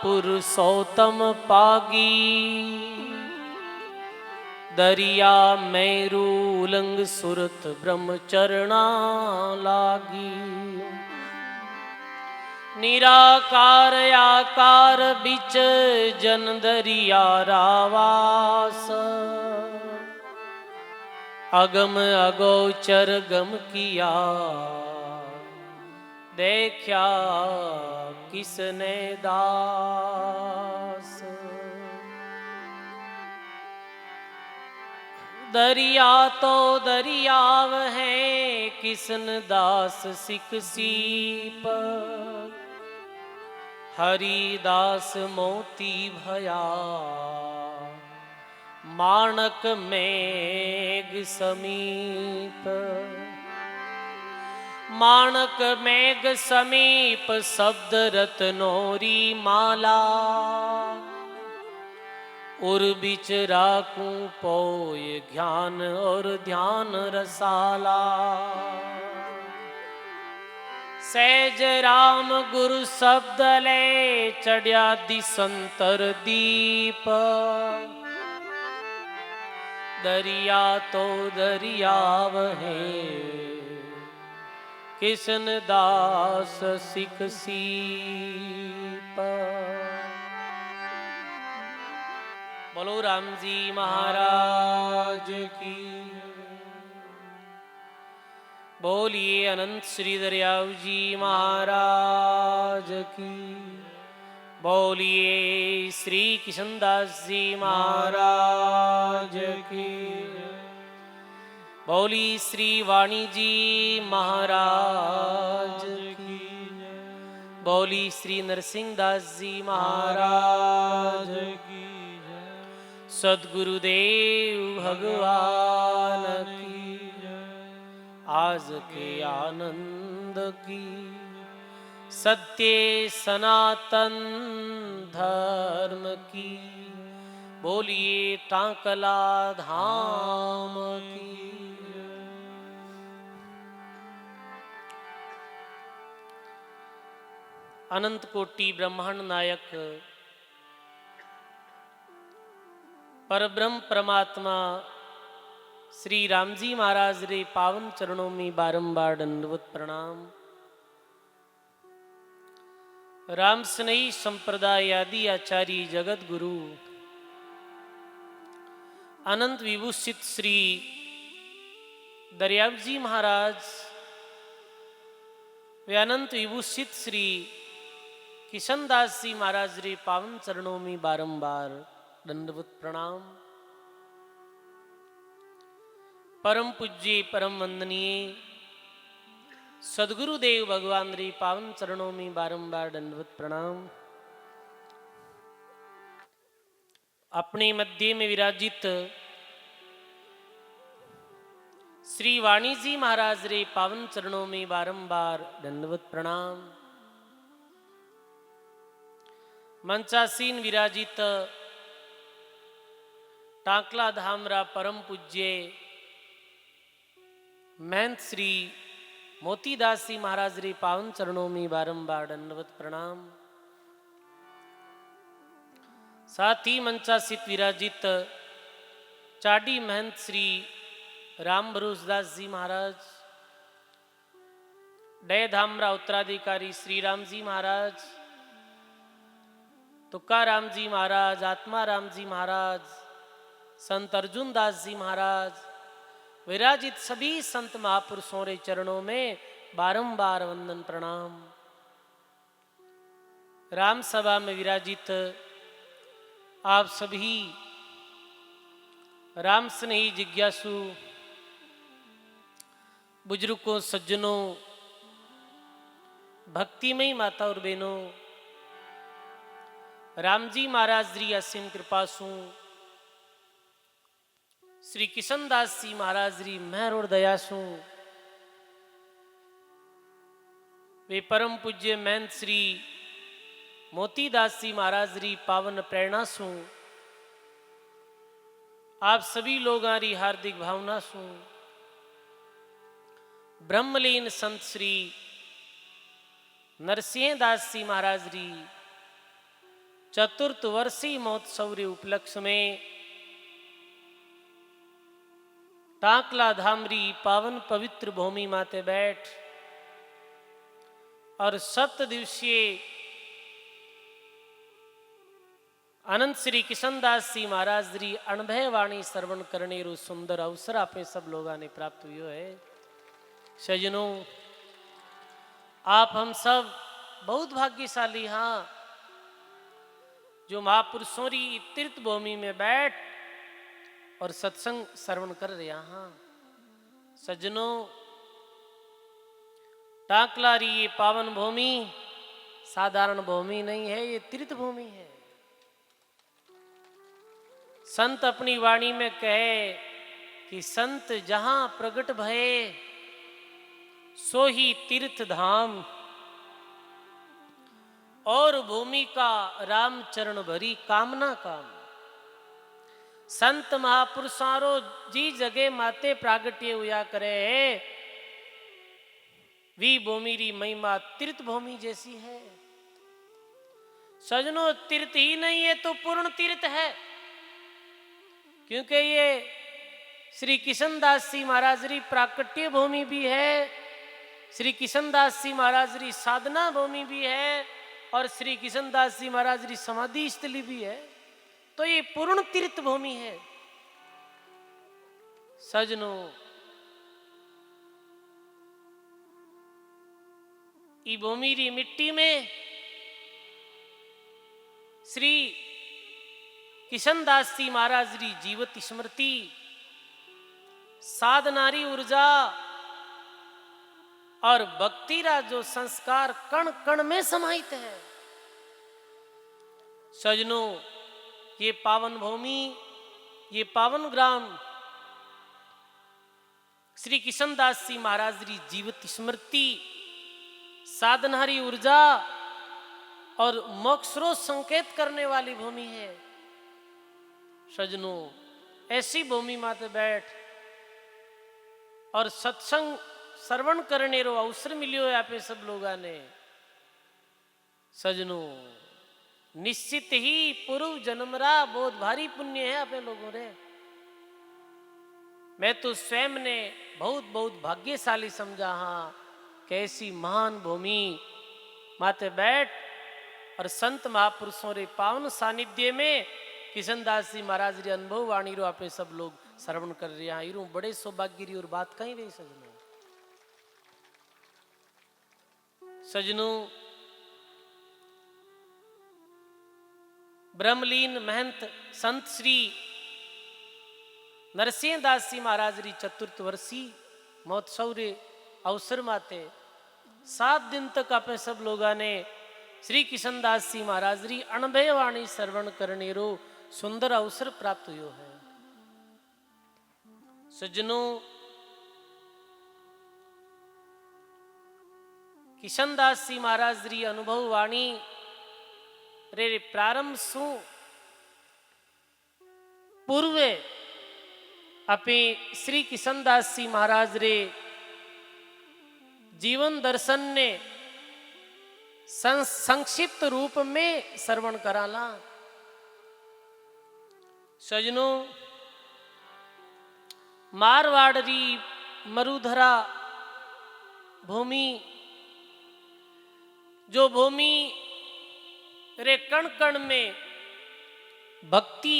पुरुषोत्तम पागी। दरिया मेरु उलंग सुरत ब्रह्मचरणा लागी। निराकार आकार बिच जन दरिया रावास। अगम अगोचर गम किया देखा किसने दास। दरिया तो दरियाव है किसन दास सिख सीप। हरिदास मोती भया माणक मेघ समीप। माणक मेघ समीप शब्द रत्नोरी माला। उर बिच राखूं पोय ज्ञान और ध्यान रसाला। सहज राम गुरु शब्द ले चढ़िया दिसंतर दीप। दरिया तो दरियाव है किसन दास सिख सीप। बोलो राम जी महाराज की। बोलिए अनंत श्री दरियाव जी महाराज की। बोलिए श्री किशनदास जी महाराज की। बोली श्री वाणी जी महाराज की। बोली श्री नरसिंहदास जी महाराज की। सद्गुरुदेव भगवान की। आज के आनंद की। सत्य सनातन धर्म की। बोलिए टांकला धाम की। अनंत कोटि ब्रह्मांड नायक परब्रह्म परमात्मा श्री राम जी महाराज रे पावन चरणों में बारंबार दंडवत प्रणाम। राम स्नेही संप्रदाय आदि आचार्य जगत गुरु अनंत विभूषित श्री दरियाव जी महाराज वे अनंत विभूषित श्री किशनदास जी महाराज रे पावन चरणों में बारंबार दंडवत प्रणाम। परम पूज्य परम वंदनीय सद्गुरुदेव भगवान रे पावन चरणों में बारंबार दंडवत प्रणाम। अपने मध्य में विराजित श्री वाणी जी महाराज रे पावन चरणों में बारंबार दंडवत प्रणाम। मंचासीन विराजित टांकला धामरा परम पूज्य महंत श्री मोतीदास जी महाराज रे पावन चरणों में बारंबार दंडवत प्रणाम। साथ ही मंचासित विराजित चाडी महंत श्री राम भरोसदास जी महाराज, डय धामरा उत्तराधिकारी श्री राम जी महाराज, तुकाराम जी महाराज, आत्माराम जी महाराज, संत अर्जुन दास जी महाराज, विराजित सभी संत महापुरुषों रे चरणों में बारंबार वंदन प्रणाम। राम सभा में विराजित आप सभी राम स्नेही जिज्ञासु बुजुर्गों, सज्जनों, भक्तिमयी माता और बहनों, राम जी महाराज री असीम कृपा सु श्री किशनदास जी महाराज री मेहर और दया सु वे परम पूज्य महंत श्री मोतीदास जी महाराज री पावन प्रेरणा सु आप सभी लोगों री हार्दिक भावना सु ब्रह्मलीन संत श्री नरसिंह दास जी महाराज री चतुर्थ वर्षीय महोत्सव रे उपलक्ष्य में टाकला धामरी पावन पवित्र भूमि माते बैठ और 7 दिवसीय अनंत श्री किशनदास जी महाराज री अनुभय वाणी श्रवण करने रो सुंदर अवसर आपे सब लोगों ने प्राप्त हुई है। सज्जनों, आप हम सब बहुत भाग्यशाली हाँ, जो महापुरुषों री तीर्थ भूमि में बैठ और सत्संग श्रवण कर रहे हाँ। सज्जनों, टाकला री ये पावन भूमि साधारण भूमि नहीं है, ये तीर्थ भूमि है। संत अपनी वाणी में कहे कि संत जहां प्रगट भये सो ही तीर्थ धाम, और भूमि का राम चरण भरी कामना काम। संत महापुरुषारो जी जगे माते प्रागट्य हुआ करे है, वी भूमि री महिमा तीर्थ भूमि जैसी है। सजनों, तीर्थ ही नहीं है तो पूर्ण तीर्थ है, क्योंकि ये श्री किशनदास जी महाराज री प्राकट्य भूमि भी है, श्री किशनदास जी महाराज री साधना भूमि भी है, और श्री किशनदास जी महाराज री समाधि स्थली भी है। तो ये पूर्ण तीर्थ भूमि है। सजनों, ई भूमि री मिट्टी में श्री किशनदास जी महाराज री जीवत स्मृति, साधनारी ऊर्जा और भक्ति रा जो संस्कार कण कण में समाहित है। सजनों, ये पावन भूमि, ये पावन ग्राम श्री किशनदास जी महाराज री जीवित स्मृति, साधनारी ऊर्जा और मोक्षरो संकेत करने वाली भूमि है। सजनों, ऐसी भूमि माते बैठ और सत्संग श्रवण करने रो अवसर मिलियो है आप सब लोगों ने। सजनों, निश्चित ही पूर्व जन्मरा बहुत भारी पुण्य है आप लोगों रे। मैं तो स्वयं ने बहुत बहुत भाग्यशाली समझा हाँ, कैसी महान भूमि माते बैठ और संत महापुरुषों रे पावन सानिध्य में किशनदास जी महाराज रे अनुभव वाणी रो आप सब लोग श्रवण कर रहे हैं। इरू बड़े सौभाग्य री और बात कहीं रही। सजनों, ब्रह्मलीन महंत संत श्री नरसिंह दास जी महाराज री चतुर्थ वर्षीय महोत्सव रे अवसर माते 7 दिन तक आप सब लोगों ने श्री किशनदास जी महाराज री अनुभव वाणी श्रवण करने रो सुंदर अवसर प्राप्त हुआ है। सज्जनों, किशनदास जी महाराज री अनुभव वाणी रे प्रारंभ सु पूर्वे अपे श्री किशनदास जी महाराज रे जीवन दर्शन ने संक्षिप्त रूप में श्रवण कराला। सजनों, मारवाड़ री मरुधरा भूमि, जो भूमि रे कण कण में भक्ति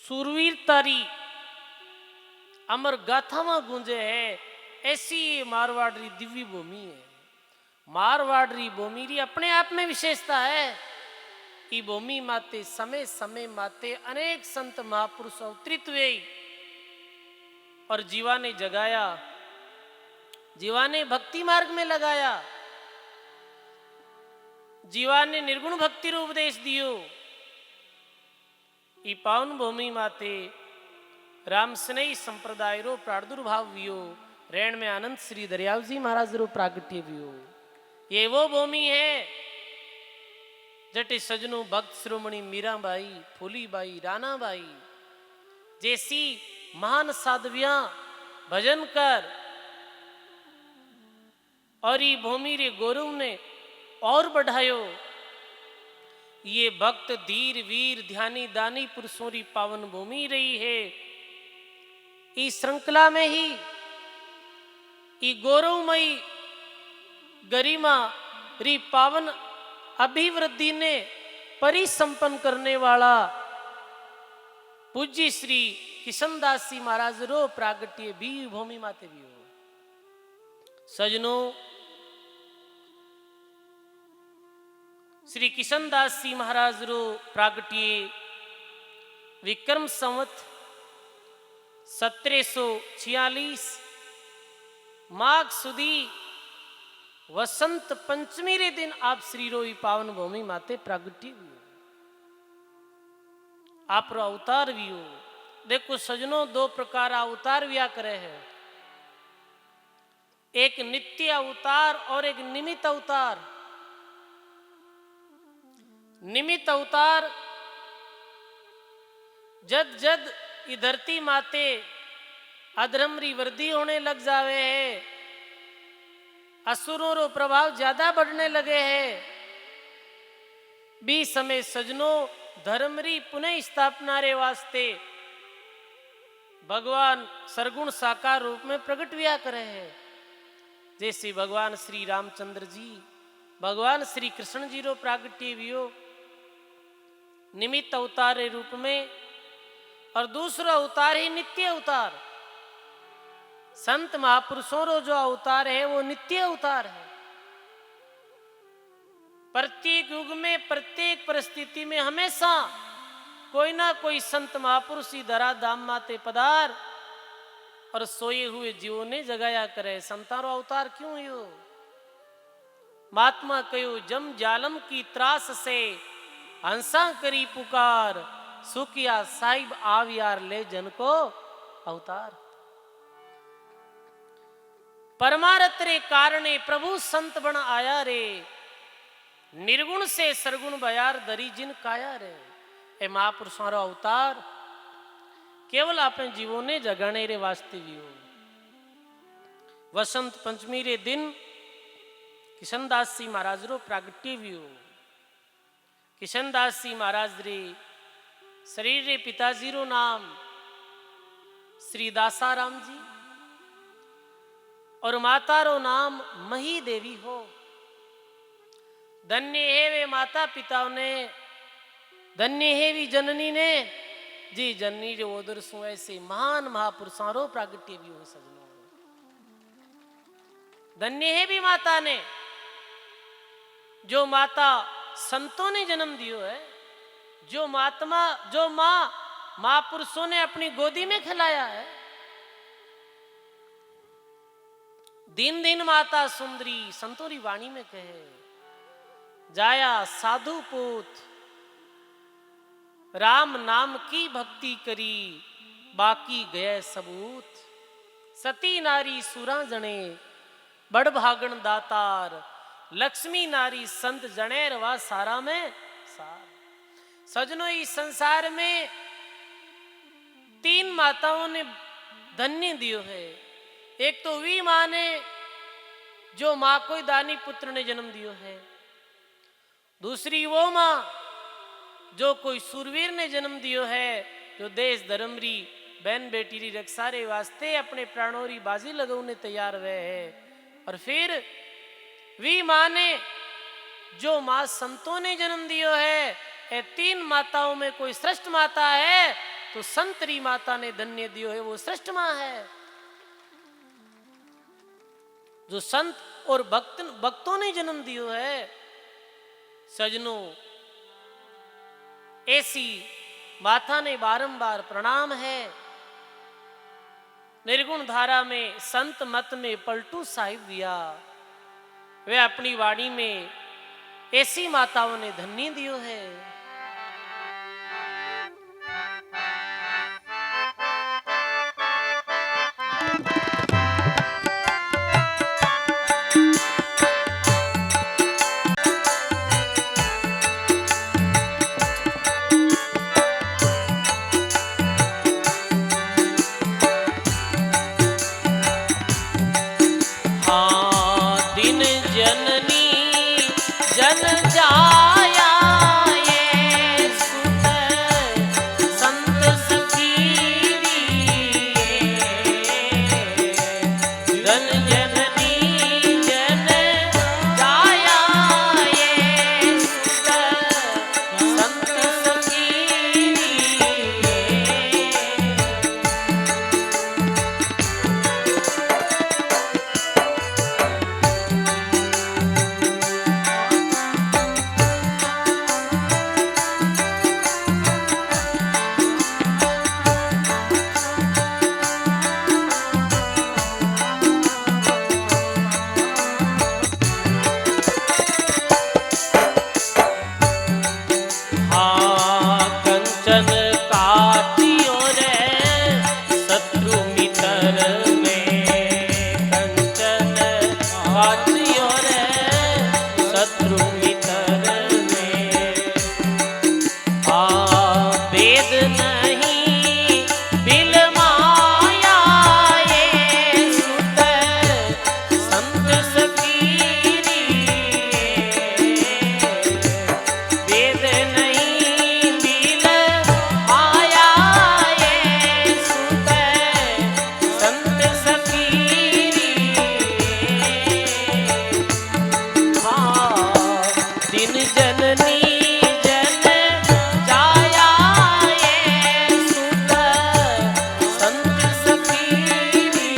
सूरवीरतारी अमर गाथा में गूंजे है, ऐसी मारवाड़ री दिव्य भूमि है। मारवाड़ री भूमि री अपने आप में विशेषता है। ई भूमि माते समय समय माते अनेक संत महापुरुष अवतरित हुए और जीवा ने जगाया, जीवा ने भक्ति मार्ग में लगाया, जीवा ने निर्गुण भक्ति रो उपदेश दियो। ई पावन भूमि माते राम स्नेही संप्रदाय रो प्रादुर्भाव वियो, रेण में आनंद श्री दरियाव जी महाराज रो प्रागट्य वियो। ये वो भूमि है जटे सजनों भक्त श्रोमणी मीराबाई, फूलीबाई, रानाबाई जैसी महान साध्वियां भजन कर और ई भूमि रे गौरव ने और बढ़ायो। ये भक्त धीर वीर ध्यानी दानी पुरुषों री पावन भूमि रही है। इस श्रृंखला में ही ई गौरवमयी गरिमा री पावन अभिवृद्धि ने परिसंपन्न करने वाला पूज्य श्री किशनदास जी महाराज रो प्रागट्य भी भूमि माते भी हो। सजनों, श्री किशनदास जी महाराज रो प्रागट्य विक्रम संवत 1746 माघ सुदी वसंत पंचमी रे दिन आप श्री रो पावन भूमि माते प्रागट्य भी हो। आप रो अवतार भी हो। देखो सजनों, दो प्रकार अवतार व्या करे हैं, एक नित्य अवतार और एक निमित्त अवतार। निमित्त अवतार जद जद ये धरती माते अधर्म री वृद्धि होने लग जावे है, असुरों रो प्रभाव ज्यादा बढ़ने लगे है, भी समय सजनों धर्म री पुनः स्थापना रे वास्ते भगवान सरगुण साकार रूप में प्रकट व्या करे हैं। जैसे भगवान श्री रामचंद्र जी, भगवान श्री कृष्ण जी रो प्रागट्य वियो निमित्त अवतार रे रूप में, और दूसरा अवतार ही नित्य अवतार। संत महापुरुषों रो जो अवतार है वो नित्य अवतार है। प्रत्येक युग में प्रत्येक परिस्थिति में हमेशा कोई ना कोई संत महापुरुष ही धरा धाम माते पधार और सोए हुए जीवों ने जगाया करे। संतारो अवतार क्यों यो? महात्मा कयो जम जालम की त्रास से हंसा करी पुकार, सुखिया साहिब आव यार ले जन को अवतार। परमारथ रे कारणे प्रभु संत बन आया रे, निर्गुण से सरगुण बयार दरी जिन काया रे। ए महापुरुषों रो अवतार केवल अपने जीवों ने जगाने रे वास्ते भी हो। वसंत पंचमी रे दिन किशनदास जी महाराज रो प्रागट्य भी हो। किशनदास जी महाराज रे शरीर रे पिताजी रो नाम श्री दासाराम जी और माता रो नाम मही देवी हो। धन्य है वे माता पिताओं ने, धन्य है वी जननी ने जी जननी रे ओदर सु ऐसे महान महापुरुषों रो प्रागट्य भी हो। सजनों, धन्य है भी माता ने, जो माता संतों ने जन्म दियो है, जो माँ महापुरुषों ने अपनी गोदी में खिलाया है। दिन दिन माता सुंदरी संतोरी वाणी में कहे, जाया साधु पूत राम नाम की भक्ति करी, बाकी गए सबूत। सती नारी सुरा जने बड़ भागण दातार, लक्ष्मी नारी संत जनेर वा सारा में सार। सजनों, इस संसार में तीन माताओं ने धन्य दियो है। एक तो वी माँ ने, जो माँ को दानी पुत्र ने जन्म दियो है। दूसरी वो माँ जो कोई सुरवीर ने जन्म दियो है, जो देश धर्म री बहन बेटी री रक्षा रे वास्ते अपने प्राणों री बाजी लगाने तैयार हुए है। और फिर वी माँ ने, जो माँ संतों ने जन्म दियो है। ये तीन माताओं में कोई श्रेष्ठ माता है तो संतरी माता ने धन्य दियो है, वो श्रेष्ठ माँ है। जो संत और भक्तों ने जन्म दियो है। सजनों, ऐसी माता ने बारंबार प्रणाम है। निर्गुण धारा में संत मत में पलटू साहिब दिया, वे अपनी वाणी में ऐसी माताओं ने धन्य दियो है। हाँ दिन जननी जन जाया ये जननी जन जाया ये सुत संत सखीरी।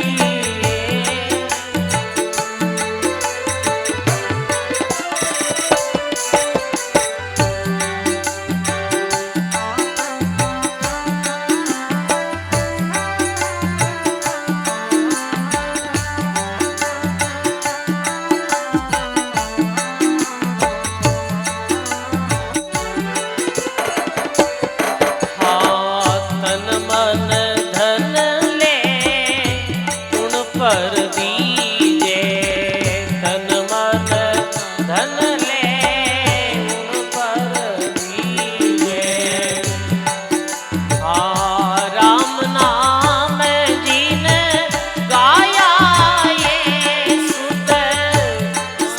पर दीजे तन मन धन ले उन पर दीजे। राम नाम जिन गाया ये सुत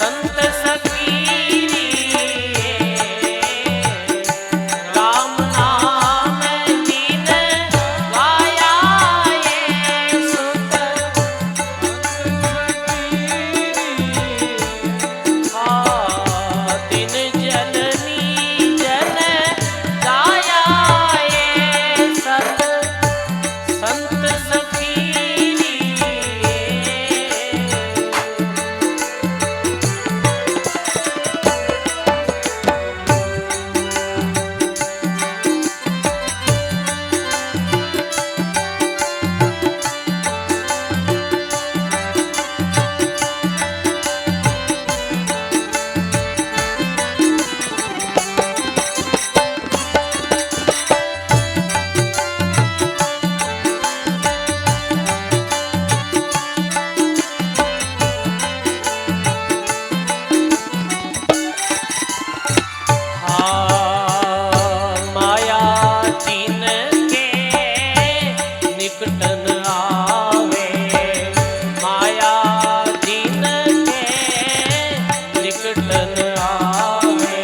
संत सखीरी। राम नाम जिन गाया ये सुत दिन जननी जन गाया ये सत संत सखीरी। माया जिन के निकटन आवे। माया जिन के निकटन आवे।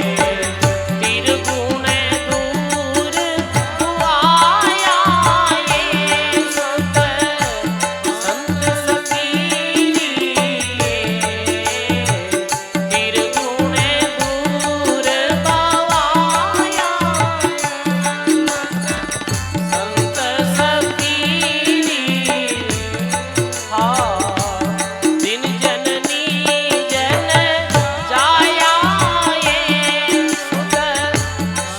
तिरगुण दूर आया ये सुत संत सखीरी। तिरगुण दूर पावाया संत सखीरी। दिन जननी जन जाया ये सुत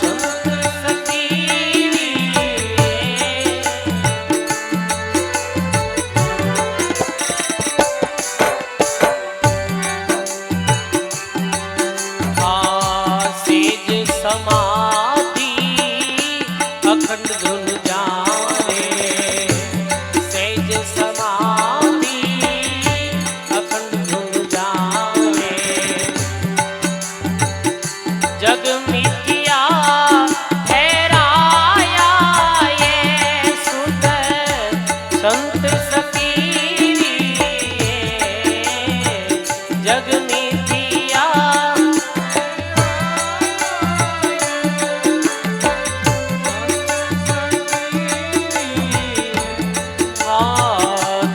संत सखीरी। सेज समाधि अखंड धुन जाने। सेज समाधि अखंड धुन जाने। जग मिथ्या ठहराया ये सुत संत सखीरी। जग मिथ्या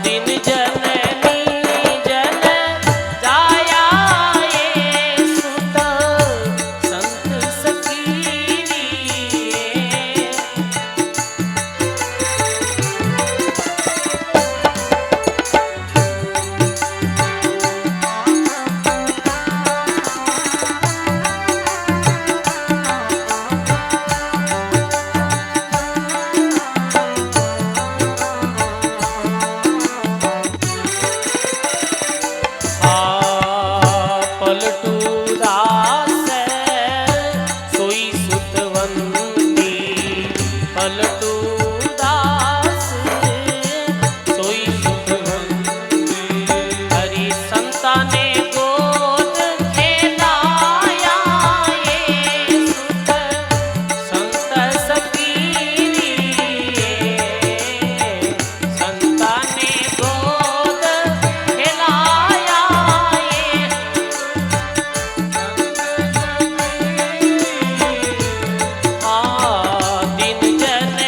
दिन जननी जन जाया ये सुत संत सखीरी। पलटू दास सोई सुतवंती। पलटू दास सोई सुतवंती। हरि संताने गोद खेलाया ये सुत संत सखीरी। संताने गोद खेलाया ये दिन जन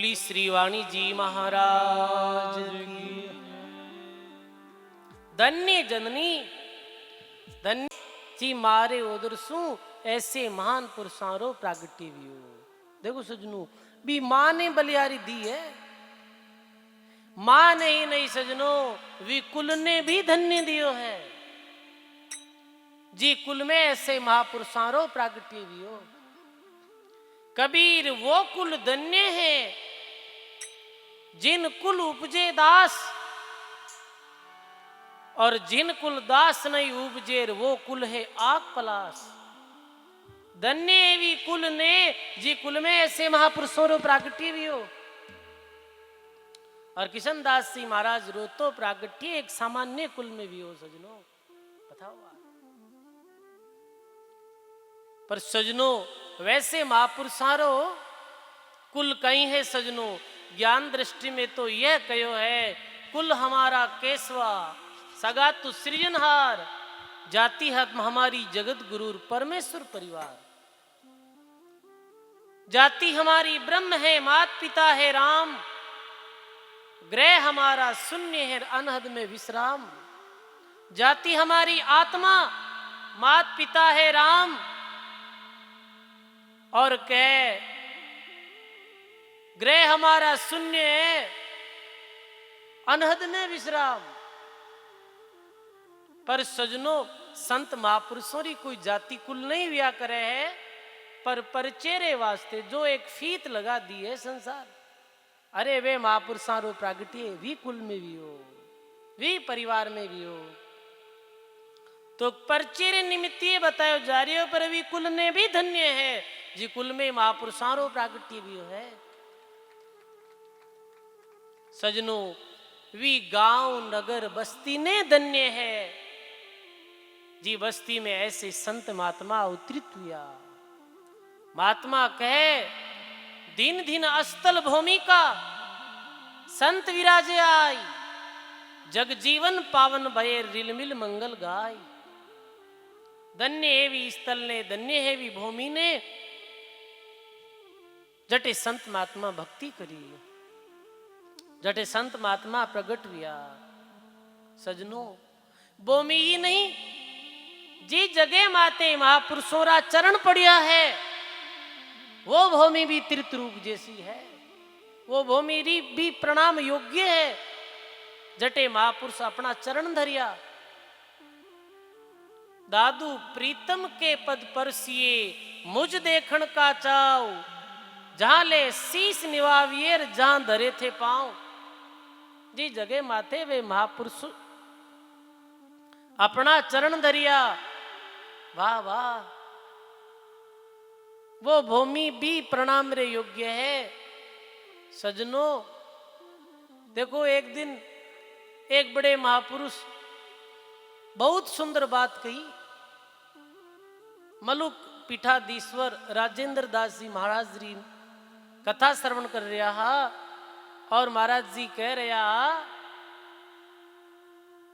बोली श्रीवाणी जी महाराज की। धन्य जननी धन्य जी मारे उधर सू ऐसे महान पुरुषारो प्रागट्य भी हो। देखो सजनों, भी मां ने बलियारी दी है, मां ने ही नहीं सजनों, वी कुल ने भी धन्य दियो है जी। कुल में ऐसे महापुरुषारो प्रागट्य भी हो। कबीर वो कुल धन्य है जिन कुल उपजे दास, और जिन कुल दास नहीं उपजेर वो कुल है आग पलास। धन्य भी कुल ने जी, कुल में ऐसे महापुरुषों प्रागट्य भी हो। और किशन दास जी महाराज रो तो प्रागट्य एक सामान्य कुल में भी हो सजनों, बताओ। पर सजनों वैसे महापुरुषारो कुल कहीं है सजनों, ज्ञान दृष्टि में तो यह कहो है कुल हमारा केसवा, सगातु सृजनहार, जाति हम हमारी जगत गुरु परमेश्वर परिवार। जाति हमारी ब्रह्म है, मात पिता है राम, ग्रह हमारा शून्य है अनहद में विश्राम। जाति हमारी आत्मा, मात पिता है राम, और कह ग्रह हमारा शून्य है अनहद में विश्राम। पर सजनों संत महापुरुषों की कोई जाति कुल नहीं व्या करे है, पर परचेरे वास्ते जो एक फीत लगा दी है संसार। अरे वे महापुरुषारो प्रागट्य भी कुल में भी हो, भी परिवार में भी हो। तो परचेरे निमित्त ये बतायो जा रही हो, पर भी कुल ने भी धन्य है जी। कुल में महापुरुषारो प्रागट्य भी है सजनों। वी गांव नगर बस्ती ने धन्य है जी। बस्ती में ऐसे संत महात्मा अवतरित हुआ। महात्मा कहे दिन दिन अस्तल भूमिका संत विराजे आई, जग जीवन पावन भये रिलमिल मंगल गाय। धन्य है भी स्थल ने, धन्य है भी भूमि ने, जटे संत महात्मा भक्ति करी, जटे संत महात्मा प्रगट हुआ सजनों। भूमि ही नहीं जी, जगह माते महापुरुषों रा चरण पड़िया है, वो भूमि भी तीर्थ रूप जैसी है, वो भूमि भी प्रणाम योग्य है। जटे महापुरुष अपना चरण धरिया। दादू प्रीतम के पद परसिए मुझ देखण का चाव, जहां ले शीश निवावियर जहां धरे थे पांव। जी जगह माथे वे महापुरुष अपना चरण धरिया। वाह वाह, वो भूमि भी प्रणाम रे योग्य है सजनों। देखो एक दिन एक बड़े महापुरुष बहुत सुंदर बात कही। मलुक पीठाधीश्वर राजेंद्र दास जी महाराज जी कथा श्रवण कर रहा, और महाराज जी कह रहा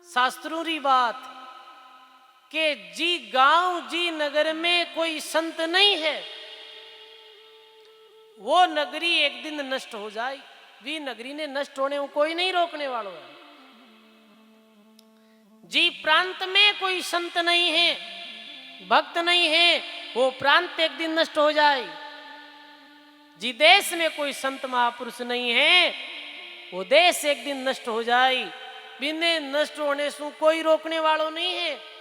शास्त्रों री बात के जी गांव जी नगर में कोई संत नहीं है, वो नगरी एक दिन नष्ट हो जाए। वी नगरी ने नष्ट होने को कोई नहीं रोकने वालों है। जी प्रांत में कोई संत नहीं है, भक्त नहीं है, वो प्रांत एक दिन नष्ट हो जाए। जी देश में कोई संत महापुरुष नहीं है, वो देश एक दिन नष्ट हो जाए। बिने नष्ट होने से कोई रोकने वालों नहीं है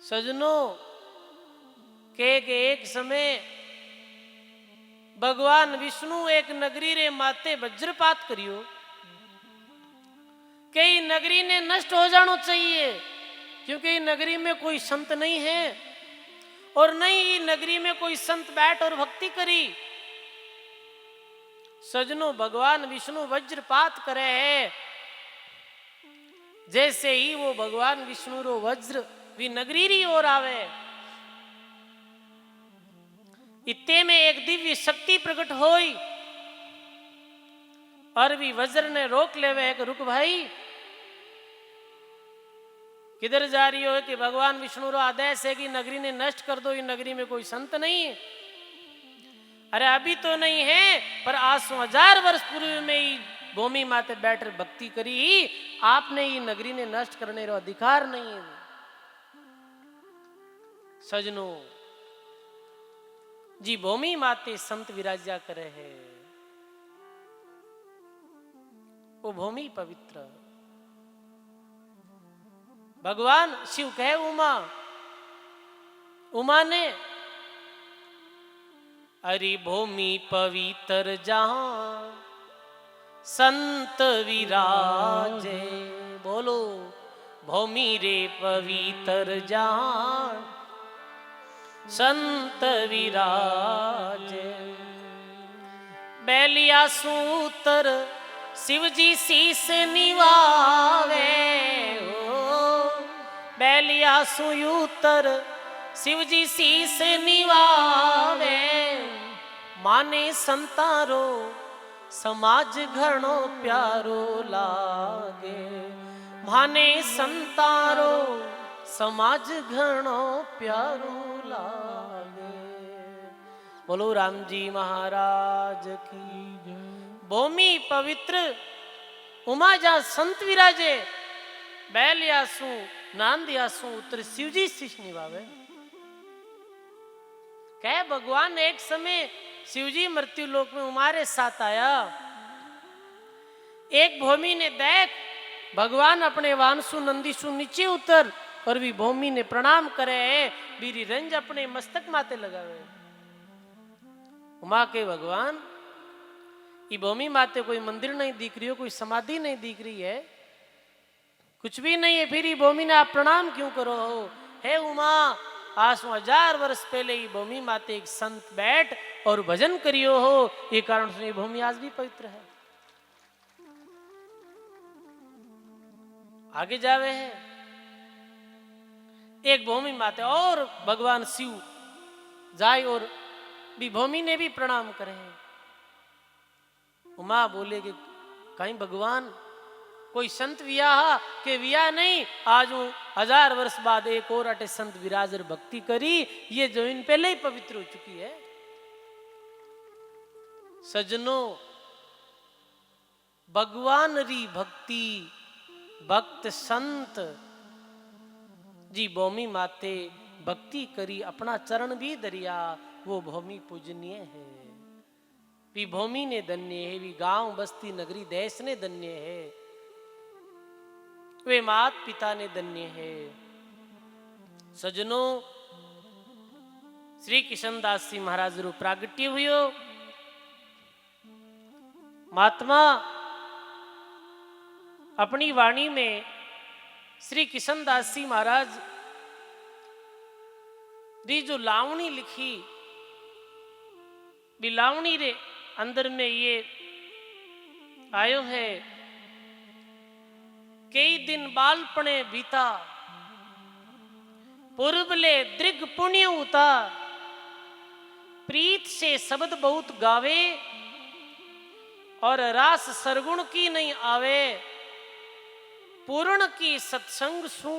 सजनों। के एक समय भगवान विष्णु एक नगरी रे माते वज्रपात करियो, कई नगरी ने नष्ट हो जाना चाहिए, क्योंकि नगरी में कोई संत नहीं है, और नहीं नगरी में कोई संत बैठ और भक्ति करी। सजनों भगवान विष्णु वज्रपात करे है, जैसे ही वो भगवान विष्णु रो वज्र भी नगरी री ओर आवे, इत्ते में एक दिव्य शक्ति प्रकट होई, और भी वज्र ने रोक लेवे है कि रुक भाई, किधर जा रही हो? कि भगवान विष्णु रो आदेश है कि नगरी ने नष्ट कर दो, ये नगरी में कोई संत नहीं है। अरे अभी तो नहीं है, पर 800,000 वर्ष पूर्व में ही भूमि माते बैठकर भक्ति करी ही आपने ये नगरी ने नष्ट करने रो अधिकार नहीं है। सजनों जी भूमि माते संत विराजा करे है, वो भूमि पवित्र। भगवान शिव कहे उमा, उमा ने अरे भूमि पवित्र जहां संत विराजे, बोलो भूमि रे पवित्र जहां संत विराजे। बैलिया सूतर शिव जी शीस निवावे, बैलिया सुयूतर शिव जी शीस निवावे। माने संतारो समाज घणो प्यारो लागे, माने संतारो समाज घणो प्यारो लागे। बोलो राम जी महाराज की। भूमि पवित्र उमा जा संत विराजे, बैलियासु नांदियासु उतर शिवजी शीश निभावे। कह भगवान एक समय शिवजी मृत्यु लोक में उमारे साथ आया। एक भूमि ने देख भगवान अपने वानसु नंदीसु नीचे उतर और भी भूमि ने प्रणाम करे, बीरी रंज अपने मस्तक माते लगावे। उमा के भगवान ये भूमि माते कोई मंदिर नहीं दिख रही हो, कोई समाधि नहीं दिख रही है, कुछ भी नहीं है, फिर ये भूमि ने आप प्रणाम क्यों करो हो? हे उमा 800,000 वर्ष पहले ये भूमि माते एक संत बैठ और भजन करियो हो, ये कारण से ये भूमि आज भी पवित्र है। आगे जावे है एक भूमि माते और भगवान शिव जाए और भी भूमि ने भी प्रणाम करे। उमा बोले कि कहीं भगवान कोई संत वियाह के विया नहीं, आज 1000 वर्ष बाद एक और अटे संत विराजर भक्ति करी, ये जमीन पहले ही पवित्र हो चुकी है। सजनों भगवान री भक्ति भक्त संत जी भूमि माते भक्ति करी, अपना चरण भी दरिया, वो भूमि पूजनीय है। भी भूमि ने धन्य है, भी गांव बस्ती नगरी देश ने धन्य है, वे मात पिता ने धन्य है। सजनों श्री किशनदास जी महाराज रू प्रागट्य हुयो। महात्मा अपनी वाणी में श्री किशनदास जी महाराज री जो लावणी लिखी, भी लावणी रे अंदर में ये आयो है, कई दिन बालपणे बीता पूर्वले दृग पुण्य उता, प्रीत से शब्द बहुत गावे और रास सरगुण की नहीं आवे। पूर्ण की सत्संग सु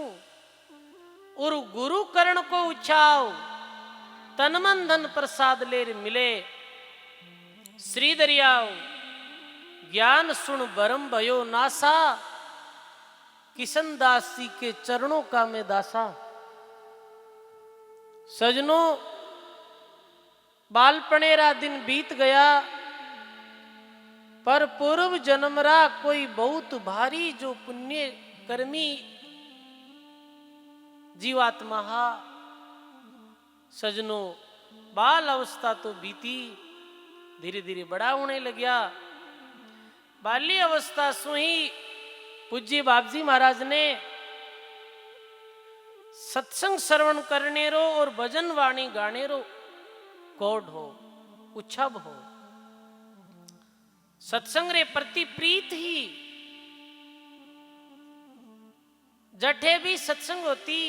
और गुरु करण को उछाओ, तन मन धन प्रसाद लेर मिले। श्री दरियाओ ज्ञान सुन बरम भयो नासा, किशनदास जी के चरणों का मैं दासा। सजनों बालपनेरा दिन बीत गया, पर पूर्व जन्मरा कोई बहुत भारी जो पुण्य कर्मी जीवात्मा। सजनों बाल अवस्था तो बीती, धीरे धीरे बड़ा होने लग्या। बाल्य अवस्था सु ही पूज्य बाबजी महाराज ने सत्संग श्रवण करने रो और भजन वाणी गाने रो कोड हो, उच्छब हो। सत्संग रे प्रति प्रीत ही, जठे भी सत्संग होती,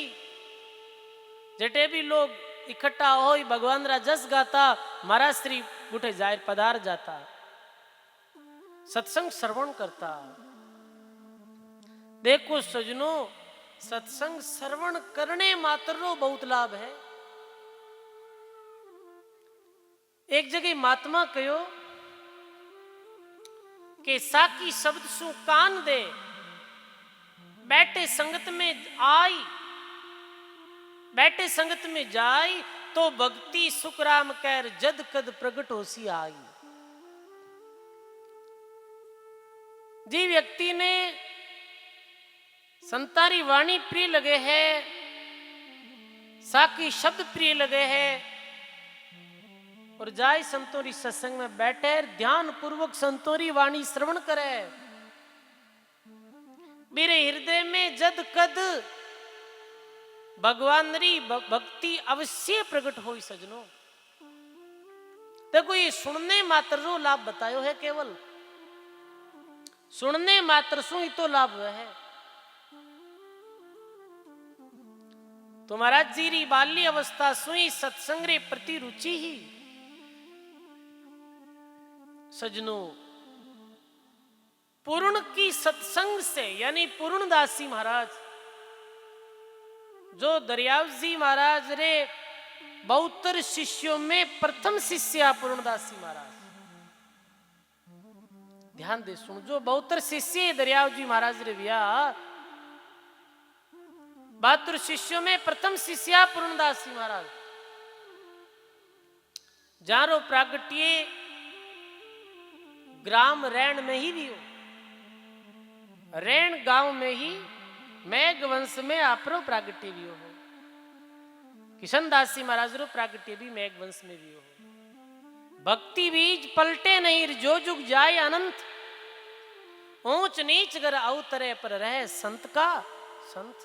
जठे भी लोग इकट्ठा हो भगवान रा जस गाता, महाराज श्री उठे जाहिर पधार जाता, सत्संग श्रवण करता। देखो सजनों सत्संग श्रवण करने मात्र रो बहुत लाभ है। एक जगह महात्मा कहो कि साकी शब्द सु कान दे, बैठे संगत में आई, बैठे संगत में जाई, तो भक्ति सुखराम कैर जद कद प्रगट होसी आई। जी व्यक्ति ने संतारी वाणी प्रिय लगे है, साकी शब्द प्रिय लगे है, और जाय संतोरी सत्संग में बैठे ध्यान पूर्वक संतोरी वाणी श्रवण करे, मेरे हृदय में जद कद भगवान री भक्ति अवश्य प्रकट हो। सजनो देखो, ये सुनने मात्र जो लाभ बतायो है, केवल सुनने मात्र सु ही तो लाभ है। तो महाराज जी री बाल्य अवस्था सुई सत्संग रे प्रति रुचि ही। सजनो पूर्ण की सत्संग से, यानी पूर्णदास जी महाराज, जो दरियाव जी महाराज रे 72 शिष्यों में प्रथम शिष्य पूर्णदास जी महाराज। ध्यान दे सुन, जो 72 शिष्य दरियाव जी महाराज रे भैया, 72 शिष्यों में प्रथम शिष्य पूर्णदास जी महाराज। जारो प्रागट्य ग्राम रैन में ही भी हो, रैन गांव में ही मैघ वंश में आपरो प्रागट्य भी हो, किशनदास जी महाराज रो प्रागट्य भी मैघ वंश में भी हो। भक्ति बीज पलटे नहीं, जो जुग जाए अनंत, ऊंच नीच गर अवतरे पर रहे संत का संत।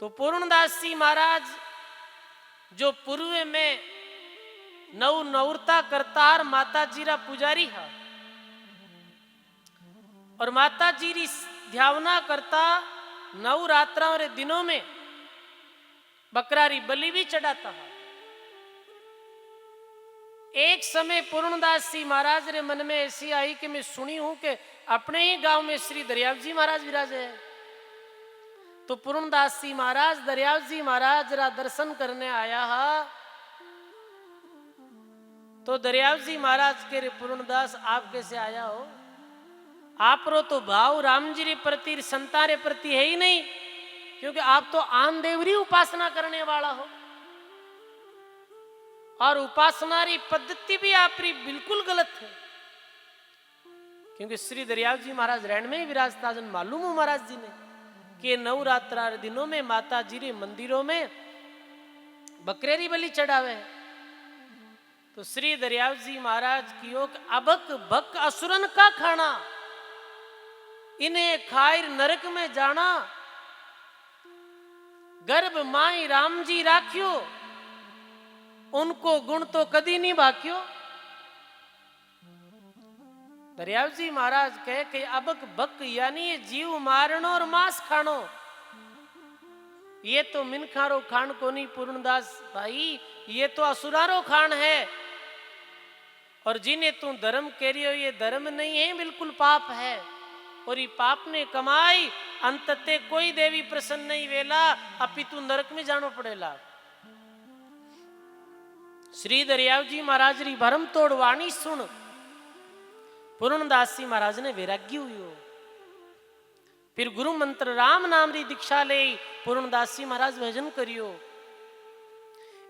तो पूर्णदास जी महाराज जो पूर्व में नवरता करतार माता जी रा पुजारी है, और माता जी री ध्यावना करता नवरात्रों रे दिनों में बकरारी बलि भी चढ़ाता है। एक समय पूर्णदास जी महाराज रे मन में ऐसी आई कि मैं सुनी हूं कि अपने ही गांव में श्री दरियाव जी महाराज विराजे हैं। तो पूर्णदास जी महाराज दरियाव जी महाराज रा दर्शन करने आया है। तो दरियाव जी महाराज के रे पूर्णदास आप कैसे आया हो? आप रो तो भाव राम जी रे प्रति संता रे प्रति है ही नहीं, क्योंकि आप तो आन देवरी उपासना करने वाला हो, और उपासना री पद्धति भी आपरी बिल्कुल गलत है। क्योंकि श्री दरियाव जी महाराज रैन में ही विराजता, जन मालूम हो महाराज जी ने कि नवरात्रा दिनों में माता जी रे मंदिरों में बकरेरी बलि चढ़ावे। तो श्री दरियाव जी महाराज की अबक भक असुरन का खाना, इन्हें खायर नरक में जाना, गर्भ माई राम जी राख्यो, उनको गुण तो कदी नहीं बाक्यो। दरियाव जी महाराज कहे कि अबक बक यानी ये जीव मारनो और मांस खानो, ये तो मिनखारो खान को नहीं पूर्णदास भाई, ये तो असुरारो खान है। और जिन्हें तू धर्म कह रही हो, ये धर्म नहीं है, बिल्कुल पाप है। और ये पाप ने कमाई अंतते कोई देवी प्रसन्न नहीं वेला, अपितु नरक में जानो पड़ेला। श्री दरियाव जी महाराज री भरम तोड़ वाणी सुन पूर्णदास जी महाराज ने वैराग्य हुई। फिर गुरु मंत्र राम नाम री दीक्षा ले पूर्णदास जी महाराज भजन करियो।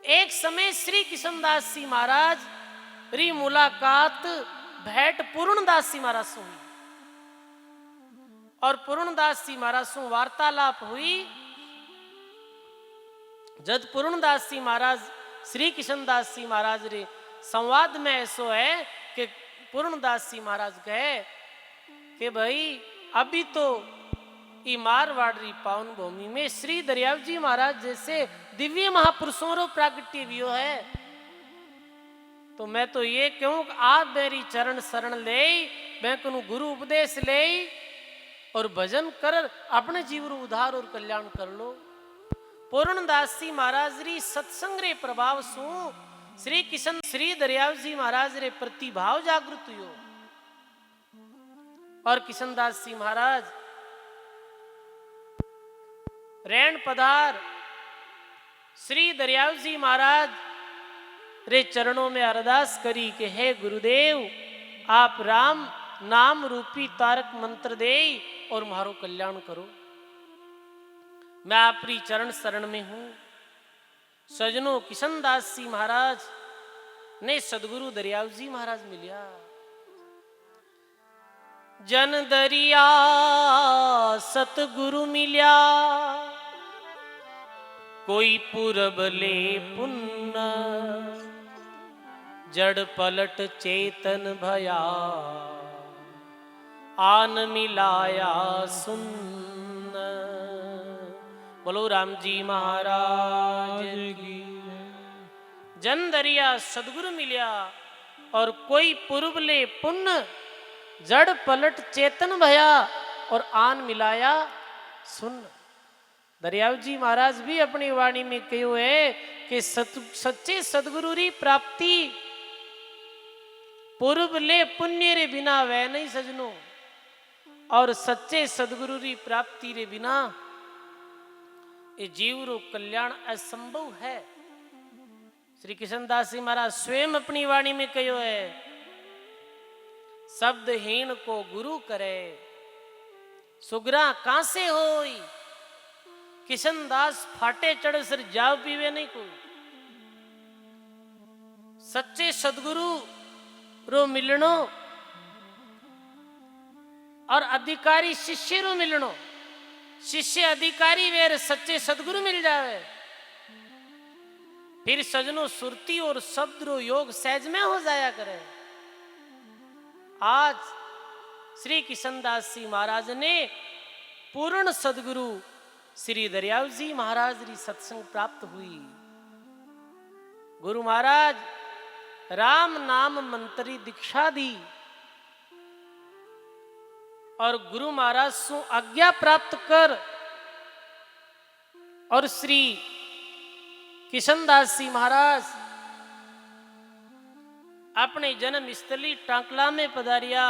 एक समय श्री किशनदास जी महाराज री मुलाकात भेंट पूर्णदास जी महाराज से हुई, और पूर्णदास जी महाराज से वार्तालाप हुई। जब पूर्णदास जी महाराज श्री किशनदास जी महाराज रे संवाद में ऐसो है कि पूर्णदास जी महाराज कहे कि भाई अभी तो ई मारवाड़ री पावन भूमि में श्री दरियाव जी महाराज जैसे दिव्य महापुरुषों रो प्रागट्य भी है। तो मैं तो ये कहूं कि आप मेरी चरण शरण ले, मैं कहूं गुरु उपदेश ले और भजन कर अपने जीव रो उद्धार और कल्याण कर लो। पूर्णदास जी महाराज री सत्संग रे प्रभाव सु श्री किशन श्री दरियाव जी महाराज रे प्रतिभाव जागृत हुयो। और किशनदास जी महाराज रैन पधार, श्री दरियाव जी महाराज रे चरणों में अरदास करी कि हे गुरुदेव आप राम नाम रूपी तारक मंत्र दे और मारो कल्याण करो। मैं आपरी चरण शरण में हूं। सजनों किशनदास जी महाराज ने सदगुरु दरियाव जी महाराज मिलिया। जन दरिया सतगुरु मिल्या, कोई पूरब ले पुन्न, जड़ पलट चेतन भया, आन मिलाया सुन्न। बोलो राम जी महाराज की। जन दरिया सदगुरु मिलिया और कोई पूर्व ले पुण्य, जड़ पलट चेतन भया और आन मिलाया सुन। दरियाव जी महाराज भी अपनी वाणी में कहो है कि सच्चे सदगुरु री प्राप्ति पूर्व ले पुण्य रे बिना वह नहीं सजनो, और सच्चे सदगुरु री प्राप्ति रे बिना ये जीव रो कल्याण असंभव है। श्री कृष्णदास जी महाराज स्वयं अपनी वाणी में कहो है, शब्दहीन को गुरु करे, सुगरा कहां से होई, किशनदास फाटे चढ़ सिर जाव पीवे नहीं को। सच्चे सदगुरु रो मिलनो और अधिकारी शिष्य रो मिलनो, शिष्य अधिकारी वेर सच्चे सदगुरु मिल जावे, फिर सजनो सुरती और शब्द रो योग सहज में हो जाया करे। आज श्री किशनदास जी महाराज ने पूर्ण सदगुरु श्री दरियाव जी महाराज री सत्संग प्राप्त हुई। गुरु महाराज राम नाम मंत्री दीक्षा दी और गुरु महाराज सु आज्ञा प्राप्त कर और श्री किशनदास जी महाराज अपने जन्म स्थली टांकला में पधारिया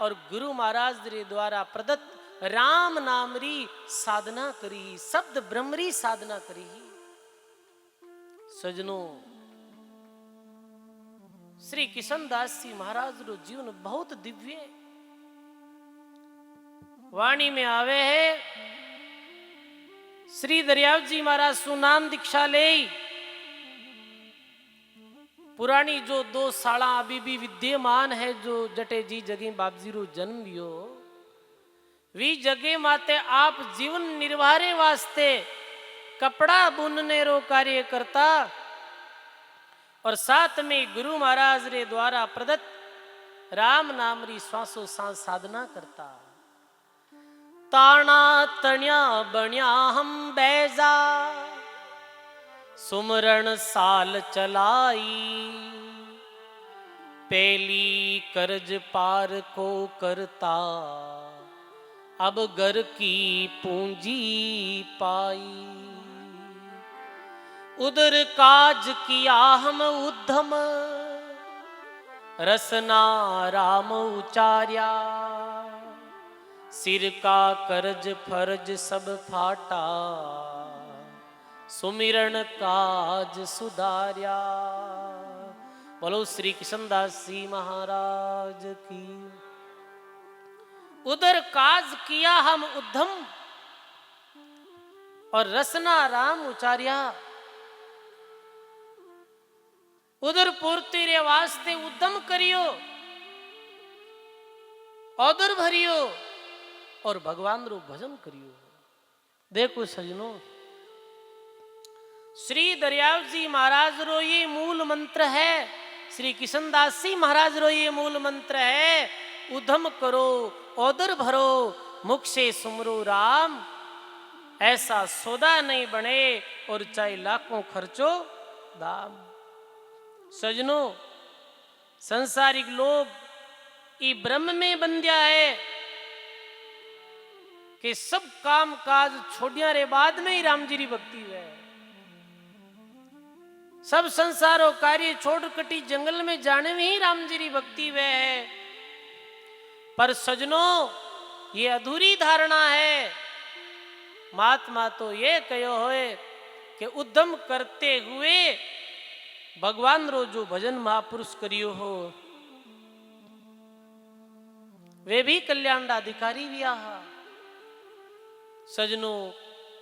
और गुरु महाराज रे द्वारा प्रदत्त राम नाम री साधना करी, शब्द ब्रह्म री साधना करी। सजनों श्री किशनदास जी महाराज रो जीवन बहुत दिव्य वाणी में आवे है। श्री दरियाव जी महाराज सुनाम दीक्षा ले पुरानी जो 2 साला अभी भी विद्यमान है, जो जटे जी जगे बाबजी रो जन्म लियो वी जगे माते आप जीवन निर्वाह वास्ते कपड़ा बुनने रो कार्य करता और साथ में गुरु महाराज रे द्वारा प्रदत्त राम नाम री श्वासो सांस साधना करता। ताना तण्या बण्या हम बैजा, सुमरण साल चलाई, पहली कर्ज पार को करता, अब घर की पूंजी पाई। उधर काज किया हम उद्धम, रसना राम उचार्या, सिर का कर्ज फर्ज सब फाटा, सुमिरन काज सुधार्या। बोलो श्री कृष्णदास जी महाराज की। उधर काज किया हम उद्धम और रसना राम उचार्या, उधर पूर्ति रे वास्ते उद्यम करियो, औदर भरियो और भगवान रो भजन करियो। देखो सजनों श्री दरियाव जी महाराज रो ये मूल मंत्र है, श्री किशनदास जी महाराज रो ये मूल मंत्र है, उद्यम करो औदर भरो मुख से सुमरो राम, ऐसा सौदा नहीं बने और चाहे लाखों खर्चो दाम। सजनों संसारिक लोग ई ब्रह्म में बंध्या है कि सब काम काज छोड़िया रे बाद में ही राम जी री भक्ति है। सब संसारों कार्य छोड़ कटी जंगल में जाने में ही राम जी री भक्ति वे है। पर सजनों ये अधूरी धारणा है। महात्मा तो ये कहो है कि उद्यम करते हुए भगवान रो जो भजन महापुरुष करियो हो वे भी कल्याण अधिकारी भी आहा। सजनो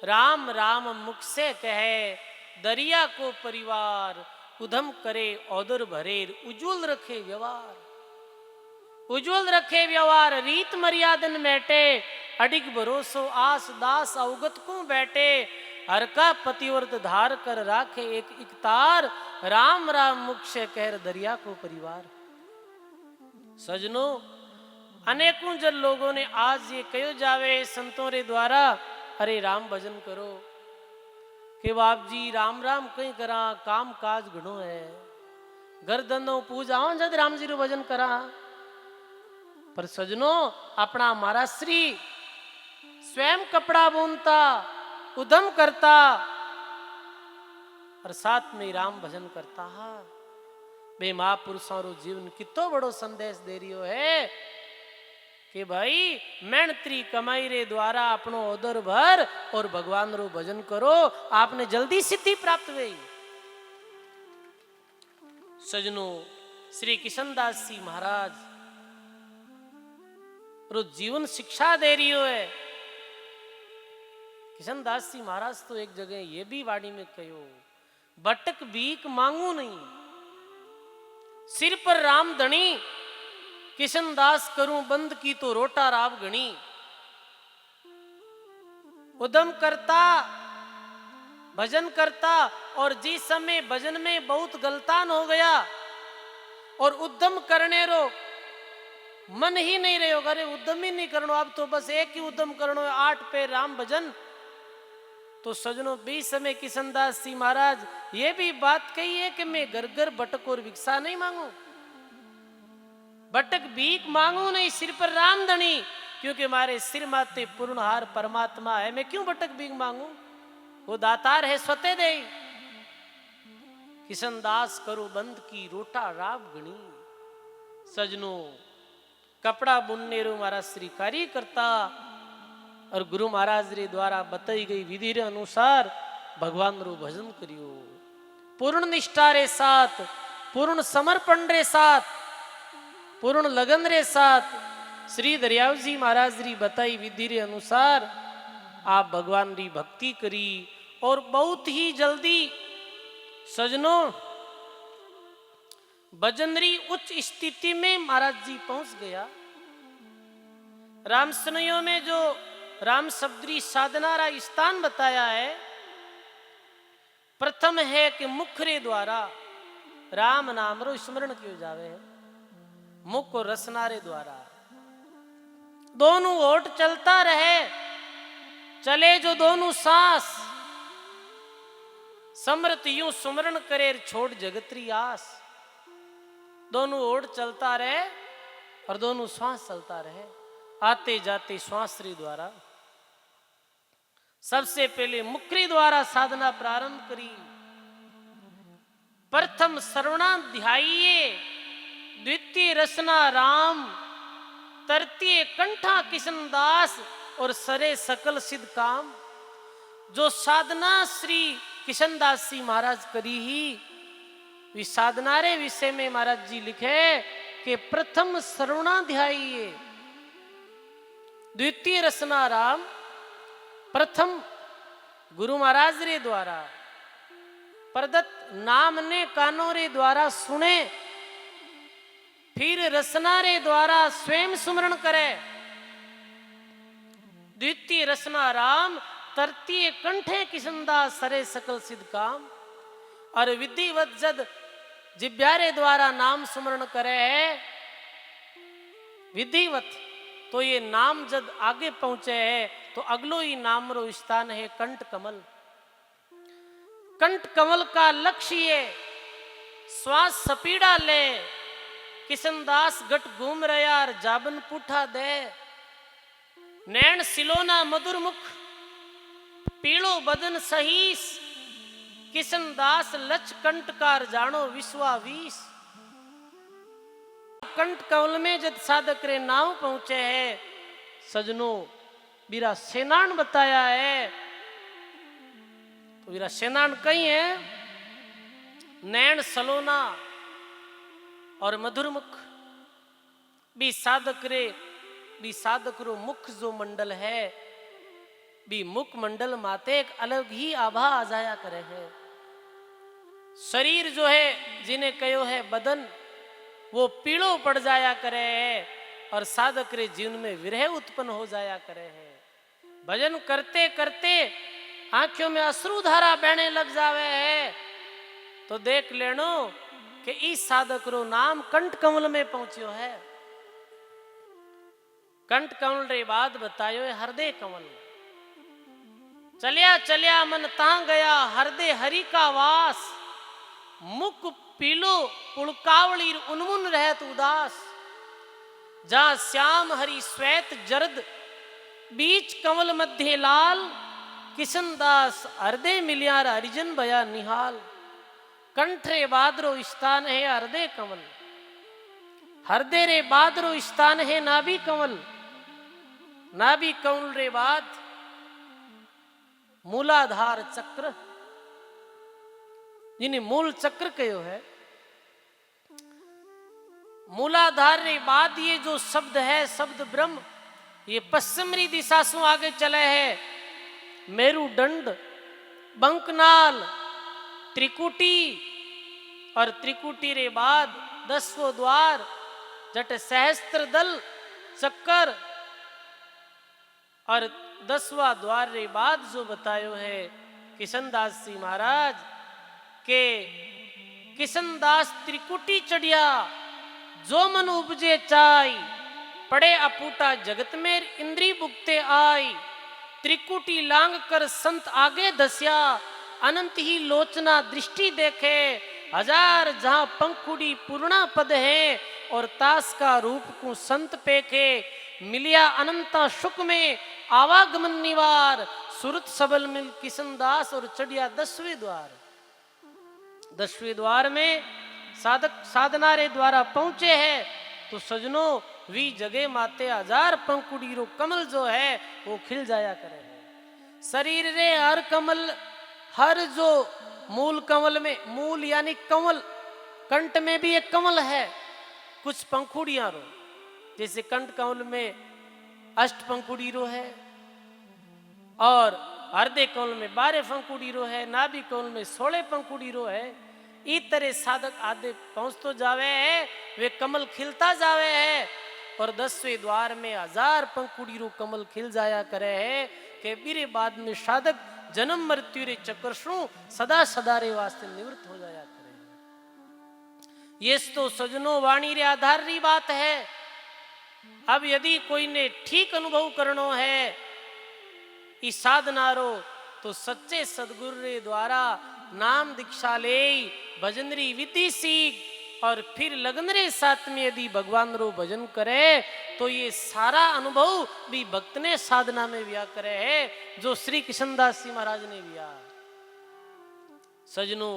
राम राम मुख से कहे दरिया को परिवार उधम करे औदर भरेर उज्जवल रखे व्यवहार। उज्जवल रखे व्यवहार रीत मर्यादन बैठे अडिग भरोसो आस दास अवगत को बैठे हर का पतिव्रत धार कर राखे एक इकतार राम राम मुख से कह दरिया को परिवार। सजनो अनेकों जन लोगों ने आज ये कहो जावे संतों रे द्वारा अरे राम भजन करो के बाप जी राम राम कहीं करा काम काज घणो है घर धंधो पूजाओ जद राम जी रो भजन करा। पर सजनो अपना महाराज श्री स्वयं कपड़ा बुनता उद्यम करता और साथ में राम भजन करता है। बे महापुरुषों रो जीवन कितो बड़ो संदेश दे रियो है कि भाई मेहनती कमाई रे द्वारा अपनो उदर भर और भगवान रो भजन करो आपने जल्दी सिद्धि प्राप्त हुई। सजनो श्री किशनदास जी महाराज रो जीवन शिक्षा दे रही है। किशनदास जी महाराज तो एक जगह ये भी वाणी में कहो बटक भीख मांगू नहीं सिर पर राम धनी किशनदास करूं बंद की तो रोटा राव गणी। उदम करता भजन करता और जिस समय भजन में बहुत गलतान हो गया और उद्यम करने रो मन ही नहीं रहे होगा अरे उद्यम ही नहीं करनो अब तो बस एक ही उद्यम करनो 8 पे राम भजन। तो सजनों 20 समय किशनदास जी महाराज ये भी बात कही है कि मैं घर घर भटक और भिक्षा नहीं मांगू भटक भीख मांगू नहीं सिर पर राम धनी क्योंकि हमारे सिर माते पूर्णहार परमात्मा है मैं क्यों भटक भीख मांगू वो दातार है स्वते दे। किशनदास करो बंद की रोटा राव गणी। सजनों कपड़ा बुनने रो महाराज श्री कार्य करता और गुरु महाराज रे द्वारा बताई गई विधि रे अनुसार भगवान रो भजन करियो पूर्ण निष्ठा रे साथ पूर्ण समर्पण रे साथ पूर्ण लगन रे साथ श्री दरियाव जी महाराज री बताई विधि रे अनुसार आप भगवान री भक्ति करी और बहुत ही जल्दी सजनों भजन री उच्च स्थिति में महाराज जी पहुंच गया। राम सनइयों में जो राम शब्दी साधना रा स्थान बताया है प्रथम है कि मुख रे द्वारा राम नाम रो स्मरण कियो जावे है मुख और रसना रे द्वारा दोनों ओट चलता रहे चले जो दोनों सांस समृत यूं सुमरण करे छोड़ जगतरी आस। दोनों ओट चलता रहे और दोनों श्वास चलता रहे आते जाते श्वास रे द्वारा सबसे पहले मुखरी द्वारा साधना प्रारंभ करी। प्रथम सर्वणाध्यायी द्वितीय रसना राम तृतीय कंठा किशनदास और सरे सकल सिद्ध काम। जो साधना श्री किशनदास जी महाराज करी ही साधना रे विषय में महाराज जी लिखे कि प्रथम सर्वणाध्यायी द्वितीय रसना राम प्रथम गुरु महाराज रे द्वारा प्रदत्त नाम ने कानों रे द्वारा सुने फिर रसना रे द्वारा स्वयं सुमरण करे। द्वितीय रसना राम तृतीय कंठे किशनदास सरे सकल सिद्ध काम। और विधिवत जद जिब्यारे द्वारा नाम सुमरण करे है विधिवत तो ये नाम जब आगे पहुंचे है तो अगलो ही नाम रो स्थान है कंठ कमल। कंठ कमल का लक्ष्य ये श्वास सपीड़ा ले किशनदास गट घूम रहा जाबन पुठा दे नैन सिलोना मधुर मुख पीड़ो बदन सहीस किशनदास लच कंठ कार जानो विश्वावीस। कंठ कमल में जब साधक रे नाव पहुंचे है सजनों बीरा सेनान बताया है तो बीरा सेनान कहीं है नैन सलोना और मधुर मुख भी साधक रो मुख जो मंडल है भी मुख मंडल माते एक अलग ही आभा आ जाया करे है। शरीर जो है जिन्हें कहो है बदन वो पीड़ो पड़ जाया करे है और साधक रे जीवन में विरह उत्पन्न हो जाया करे है। भजन करते करते आंखों में अश्रु धारा बहने लग जावे है तो देख लेनो कि इस साधक रो नाम कंठ कमल में पहुंचियो है। कंठ कमल रे बाद बतायो है हृदय कमल। चलिया चलिया मन ता गया हृदय हरि का वास मुख पीलो पुलकावली उन्मुन रहत उदास जहां श्याम हरि श्वेत जर्द बीच कमल मध्य लाल किशन दास हृदय मिलियार हरिजन भया निहाल। कंठ रे बादरो स्थान है हृदय कमल हृदय रे बादरो स्थान है नाभि कमल नाभि कमल रे बाद मूलाधार चक्र जिन्हें मूल चक्र कहो है। मूलाधार रे बाद ये जो शब्द है शब्द ब्रह्म ये पश्चिमी दिशा से आगे चले है। मेरुदंड बंकनाल त्रिकुटी और त्रिकुटी रे बाद 10वां द्वार जट सहस्त्र दल चक्कर और 10वां द्वार रे बाद जो बतायो है किशनदास जी महाराज के किशनदास त्रिकुटी चढ़िया जो मन उपजे चाई पड़े अपूटा जगत में इंद्री बुकते आई त्रिकुटी लांग कर संत आगे दस्या अनंत ही लोचना दृष्टि देखे हजार जहां पंखुड़ी पूर्णा पद है और तास का रूप को संत पेखे मिलिया अनंता सुख में आवागमन निवार सुरत सबल मिल किशनदास और चढ़िया 10वें द्वार। 10वें द्वार में साधक साधना रे द्वारा पहुंचे हैं तो सजनों वी जगह माते हजार पंखुड़ी रो कमल जो है वो खिल जाया करे है। शरीर रे हर कमल हर जो मूल कमल में मूल यानी कमल कंठ में भी एक कमल है कुछ पंखुड़ियां रो जैसे कंठ कमल में अष्ट पंखुड़ी रो है और हृदय कमल में 12 पंखुड़ी रो है नाभि कमल में 16 पंखुड़ी रो है। इस तरह साधक आदि पहुंच तो जावे है वे कमल खिलता जावे है और 10वें द्वार में हजार पंखुड़ी रो कमल खिल जाया करे है के बीरे बाद में साधक जन्म मृत्यु रे चक्र शु सदा सदा रे वास्ते निवृत्त हो जाया करे। ये तो सजनो वाणी रे आधार री बात है। अब यदि कोई ने ठीक अनुभव करनो है इस साधना रो तो सच्चे सदगुरु रे द्वारा नाम दीक्षा ले भजन री विधि सीख और फिर लगन रे साथ में यदि भगवान रो भजन करे तो ये सारा अनुभव भी भक्त ने साधना में व्या करे है जो श्री कृष्णदास जी महाराज ने व्या। सजनों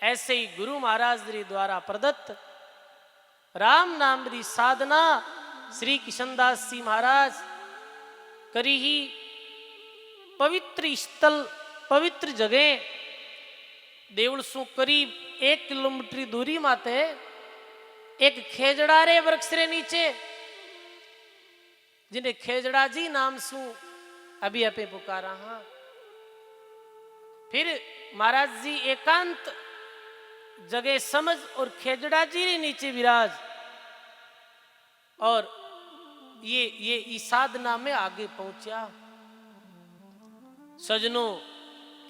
ऐसे ही गुरु महाराज रे द्वारा प्रदत्त राम नाम री साधना श्री कृष्णदास जी महाराज करी ही पवित्र स्थल पवित्र जगह देवल सु करीब 1 किलोमीटर दूरी माते एक खेजड़ा रे वृक्ष रे नीचे जिन्हें खेजड़ा जी नाम सु अभी अपे पुकारा। हाँ फिर महाराज जी एकांत जगह समझ और खेजड़ा जी रे नीचे विराज और ये इस साधना में आगे पहुंचा। सजनों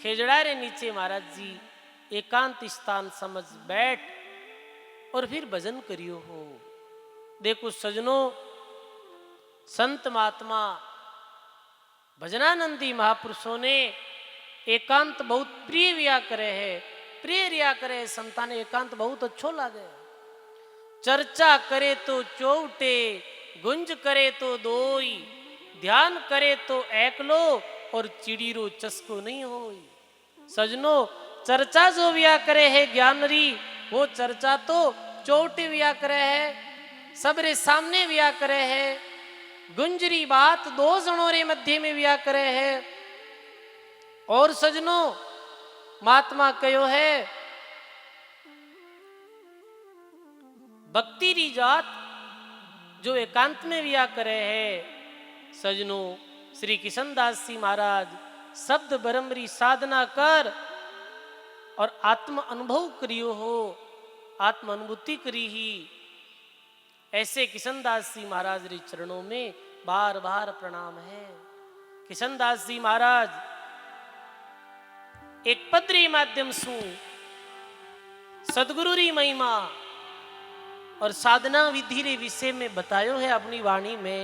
खेजड़ा रे नीचे महाराज जी एकांत स्थान समझ बैठ और फिर भजन करियो हो। देखो सजनों संत महात्मा भजनानंदी महापुरुषों ने एकांत बहुत प्रिय रिया करे है प्रिय रिया करे संता ने एकांत बहुत अच्छो लागे। चर्चा करे तो चौटे गुंज करे तो दोई ध्यान करे तो एकलो और चिड़ीरो चस्को नहीं होई। सजनों चर्चा जो व्या करे है ज्ञानरी वो चर्चा तो चौटे व्या करे है सबरे सामने व्या करे है गुंजरी बात 2 जनों रे मध्य में व्या करे है। और सजनों महात्मा कहो है भक्ति री जात जो एकांत में विया करे है सजनों श्री किशनदास जी महाराज शब्द ब्रह्म री साधना कर और आत्म अनुभव करियो हो, आत्म अनुभूति करी ही। ऐसे किशनदास जी महाराज रे चरणों में बार बार प्रणाम है। किशनदास जी महाराज एक पद माध्यम सु सदगुरु री महिमा और साधना विधि रे विषय में बतायो है अपनी वाणी में।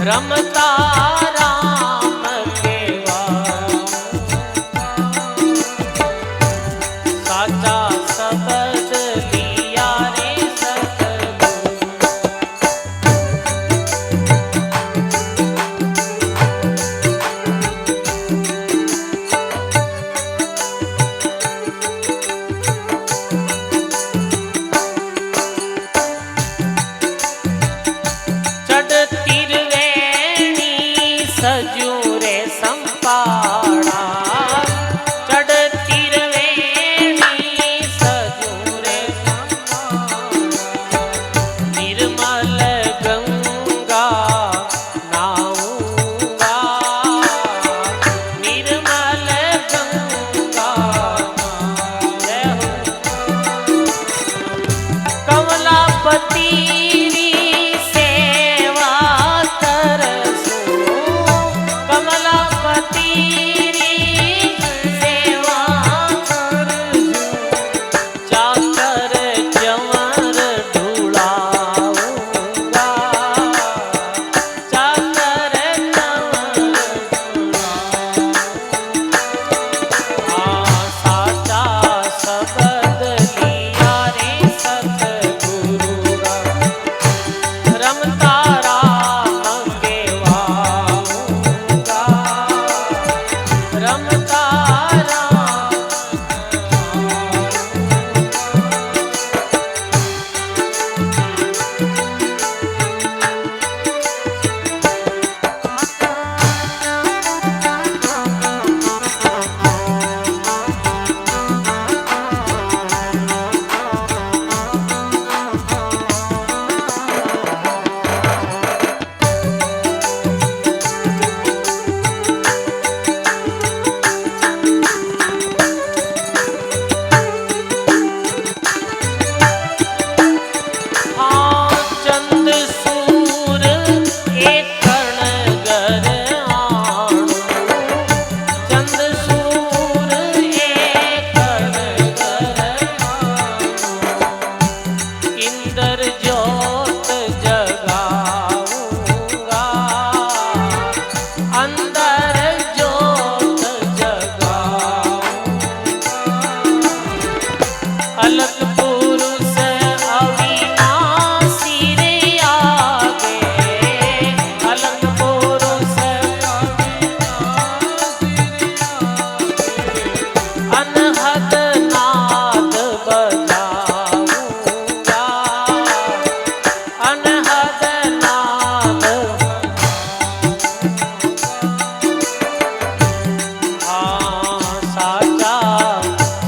रमता राम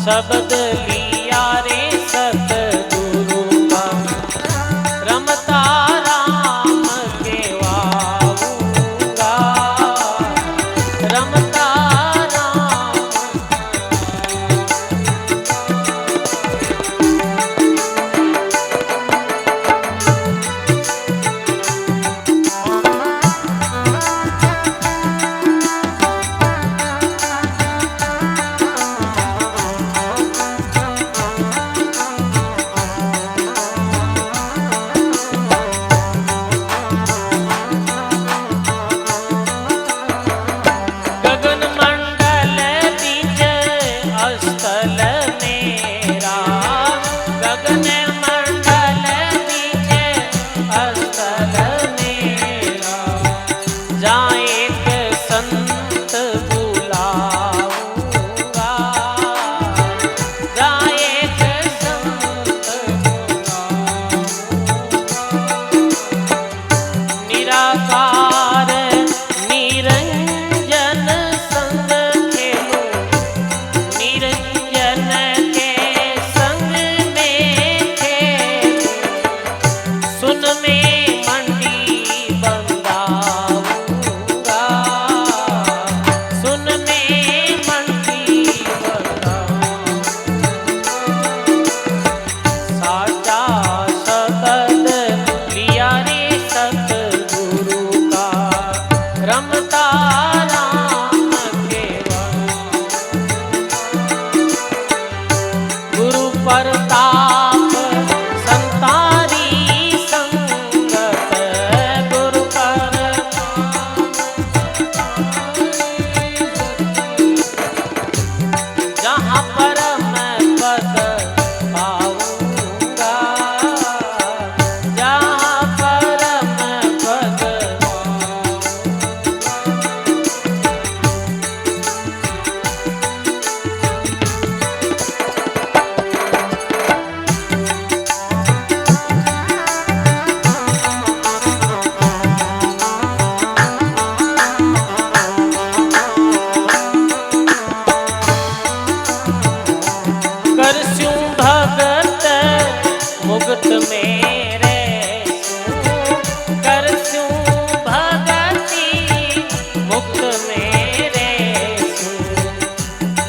शब्द लिया रे सतगुरु का, रमता राम के वाऊंगा, रमता प्रताप संतारी संगत, गुरु जहाँ पर मैं पद पाऊंगा, जहाँ पर मैं पद मुक्त मेरे करस्यूं भगति, मुक्त मेरे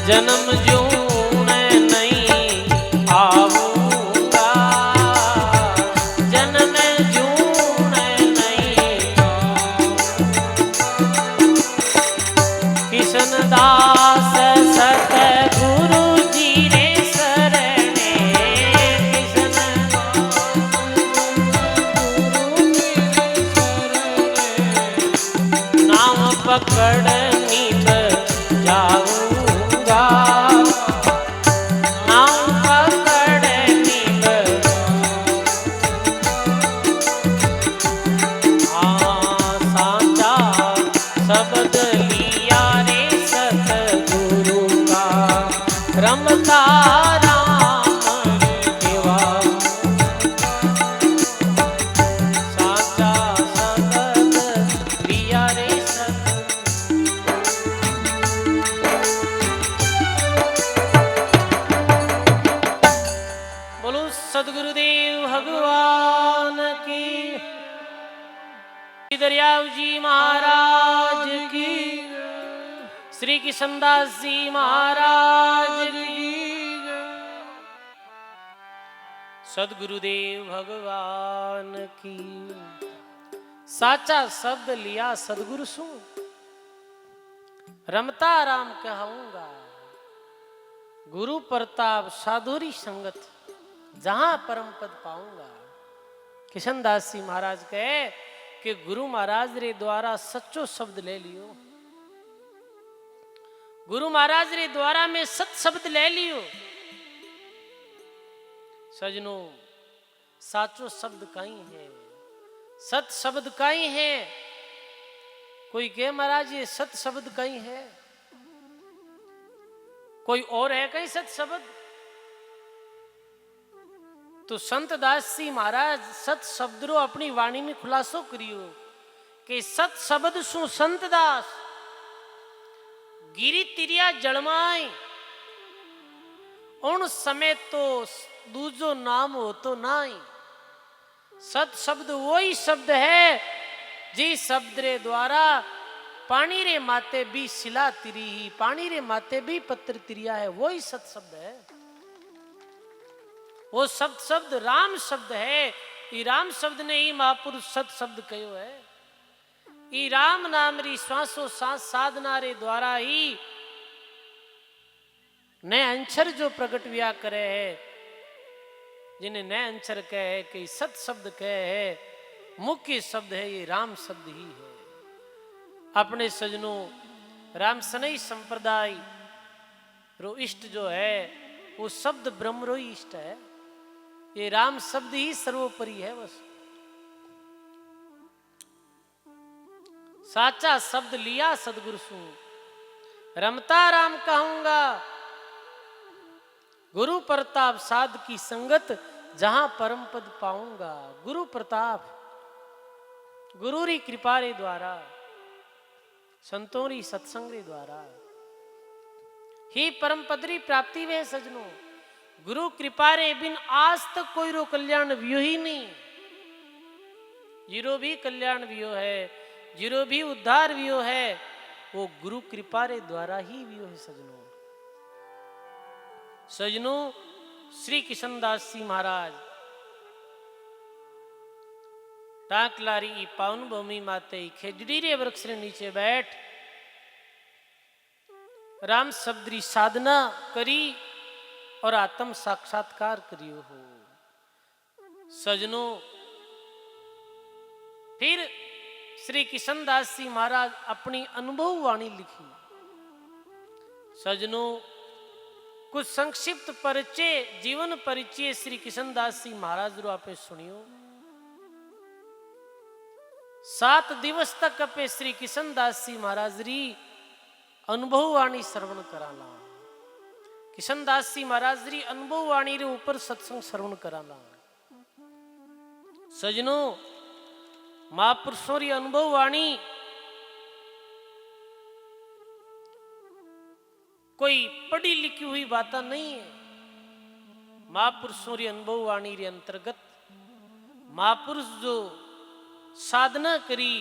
जन्म जून नहीं आऊंगा, जन्म जून नहीं किशन दास सतगुरु जी रे शरणे, पकड़ नीत जाऊंगा, नाम पकड़ नीत साचा शब्द लिया रे सतगुरु का, रमता राम के वाऊंगा, साचा शब्द लिया रे सदगुरुदेव भगवान की, दरियाव जी महाराज की, श्री किशनदास जी महाराज की, सदगुरुदेव भगवान की। साचा शब्द लिया सदगुरु सु, रमता राम कहूंगा, गुरु प्रताप साधुरी संगत, जहां परम पद पाऊंगा। किशनदास जी महाराज कहे कि गुरु महाराज रे द्वारा सच्चो शब्द ले लियो, गुरु महाराज रे द्वारा में सत शब्द ले लियो। सजनो साचो शब्द कहीं है, सत शब्द कहीं है। कोई कहे महाराज ये सत शब्द कहीं है, कोई और है कहीं सत शब्द? तो संत दास जी महाराज सत शब्द रो अपनी वाणी में खुलासो करियो कि सत शब्द सु संत दास गिरी तिरिया जलमाई उन समय तो दूजो नाम हो तो नाई। सत शब्द वही शब्द है जी शब्द रे द्वारा पानी रे माते भी शिला तिरी ही, पानी रे माते भी पत्र तिरिया है, वही सत शब्द है। वो सत शब्द राम शब्द है। ई राम शब्द ने ही महापुरुष सत शब्द कहो है। ई राम नाम री श्वासो सांस साधना रे द्वारा ही नए अंशर जो प्रकट व्या करे है, जिन्हें नए अंशर कहे है कि सत शब्द कहे है, मुख्य शब्द है ये राम शब्द ही है। अपने सजनों राम सनई संप्रदाय रो इष्ट जो है वो शब्द ब्रह्म रो ही इष्ट है। ये राम शब्द ही सर्वोपरि है। बस साचा शब्द लिया सदगुरु सु, रमता राम कहूंगा, गुरु प्रताप साध की संगत जहां परम पद पाऊंगा। गुरु प्रताप गुरु री कृपा रे द्वारा, संतों री सत्संग रे द्वारा ही परम पद री प्राप्ति वे सजनों। गुरु कृपा रे बिन आज तक कोई रो कल्याण व्यो ही नहीं। जीरो भी कल्याण व्यो है, जीरो भी उद्धार व्यो है, वो गुरु कृपा रे द्वारा ही व्यो है सजनों। सजनों श्री किशनदास जी महाराज टाकलारी पावन भूमि माते खेजड़ी रे वृक्ष रे नीचे बैठ राम शब्द री साधना करी और आत्म साक्षात्कार करियो हो। सजनों फिर श्री किशनदास जी महाराज अपनी अनुभव वाणी लिखी। सजनों कुछ संक्षिप्त परिचय, जीवन परिचय श्री किशनदास जी महाराज रो आपे सुनियो। 7 दिवस तक अपे श्री किशनदास जी महाराज री अनुभव वाणी श्रवण कराला। किशनदास जी महाराज री अनुभव वाणी रे ऊपर सत्संग श्रवण कराला। सजनों महापुरुषों री अनुभव वाणी कोई पढ़ी लिखी हुई बात नहीं है। महापुरुषों री अनुभव वाणी रे अंतर्गत महापुरुष जो साधना करी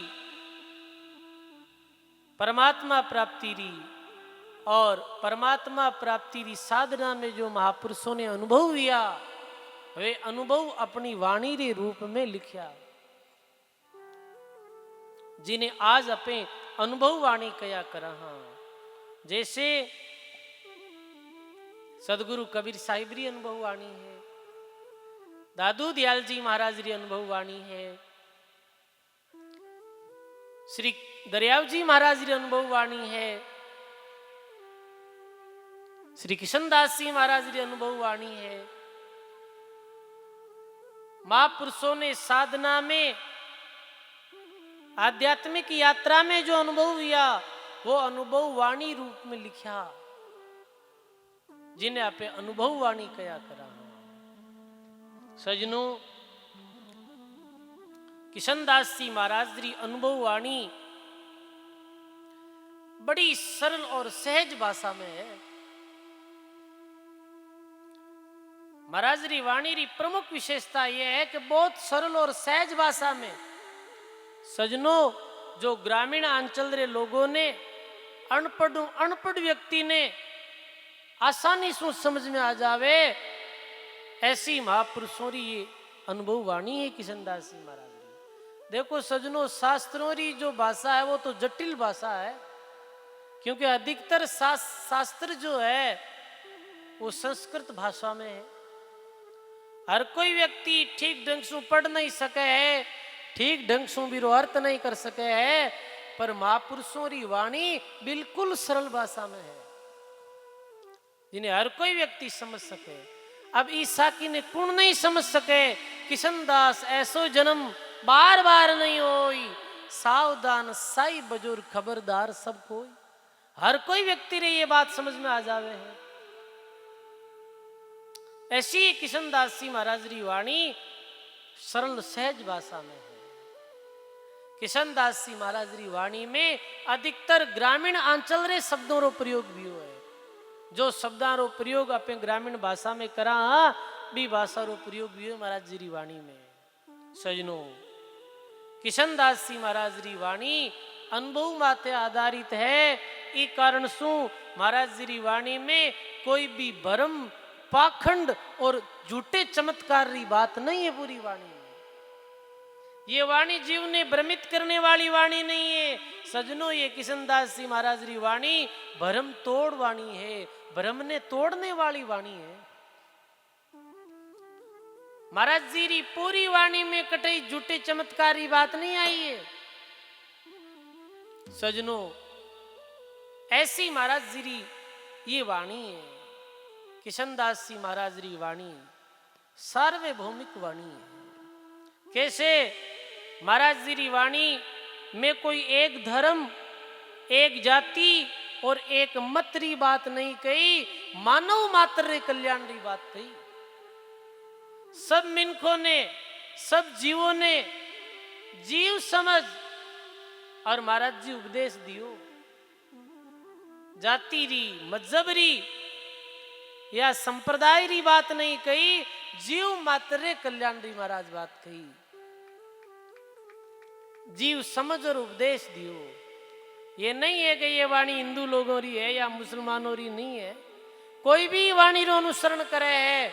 परमात्मा प्राप्ति री, और परमात्मा प्राप्ति री साधना में जो महापुरुषों ने अनुभव लिया वे अनुभव अपनी वाणी रे रूप में लिखा, जिन्हें आज अपने अनुभव वाणी कया करा। जैसे सदगुरु कबीर साहिब री अनुभव वाणी है, दादू दयाल जी महाराज री अनुभव वाणी है, श्री दरियाव जी महाराज री अनुभव वाणी है, श्री किशनदास जी महाराज री अनुभव वाणी है। महापुरुषों ने साधना में आध्यात्मिक यात्रा में जो अनुभव लिया वो अनुभव वाणी रूप में लिखा, जिन्हें आपे अनुभव वाणी कया करा। सजनों किशनदास जी महाराज री अनुभव वाणी बड़ी सरल और सहज भाषा में है। महाराज री वाणी री प्रमुख विशेषता यह है कि बहुत सरल और सहज भाषा में सजनों जो ग्रामीण अंचल रे लोगों ने अनपढ़ व्यक्ति ने आसानी से समझ में आ जावे, ऐसी महापुरुषों री ये अनुभव वाणी है किशनदास जी महाराज री। देखो सजनों शास्त्रों री जो भाषा है वो तो जटिल भाषा है, क्योंकि अधिकतर शास्त्र जो है वो संस्कृत भाषा में है। हर कोई व्यक्ति ठीक ढंग से पढ़ नहीं सके है, ठीक ढंग से भी अर्थ नहीं कर सके है, पर महापुरुषों री वाणी बिल्कुल सरल भाषा में है, जिन्हें हर कोई व्यक्ति समझ सके। अब ईसा की ने कौन नहीं समझ सके, किशनदास ऐसो जन्म बार बार नहीं होई, सावधान साई बजुर्ग खबरदार सब कोई। हर कोई व्यक्ति रे ये बात समझ में आ जावे है। ऐसी किशनदास जी महाराज री वाणी सरल सहज भाषा में है। किशनदास जी महाराज री वाणी में अधिकतर ग्रामीण अंचल रे शब्दों रो प्रयोग भी हुआ है। जो शब्दां रो प्रयोग अपने ग्रामीण भाषा में करा भी भाषा रो प्रयोग भी महाराज जी री वाणी में। सजनो किशनदास जी महाराज री वाणी अनुभव माथे आधारित है। ई कारण सु महाराज जी री वाणी में कोई भी भरम पाखंड और झूठे चमत्कार री बात नहीं है। पूरी वाणी में ये वाणी जीव ने भ्रमित करने वाली वाणी नहीं है। सजनों ये किशनदास जी महाराज री वाणी भरम तोड़ वाणी है, भ्रम ने तोड़ने वाली वाणी है। महाराज जी री पूरी वाणी में कटई झूठे चमत्कारी बात नहीं आई है। सजनों ऐसी महाराज जी री ये वाणी है। किशनदास जी महाराज री वाणी सार्वभौमिक वाणी है। कैसे महाराज जी री वाणी में कोई एक धर्म, एक जाति और एक मत री बात नहीं कही, मानव मात्र रे कल्याण री बात कही। सब मिनखों ने, सब जीवों ने जीव समझ और महाराज जी उपदेश दियो। जाति री, मजहब री या संप्रदाय री बात नहीं कही, जीव मात्र रे कल्याण री महाराज बात कही। जीव समझ और उपदेश दियो। ये नहीं है कि ये वाणी हिंदू लोगों री है या मुसलमानों री नहीं है। कोई भी वाणी रो अनुसरण करे है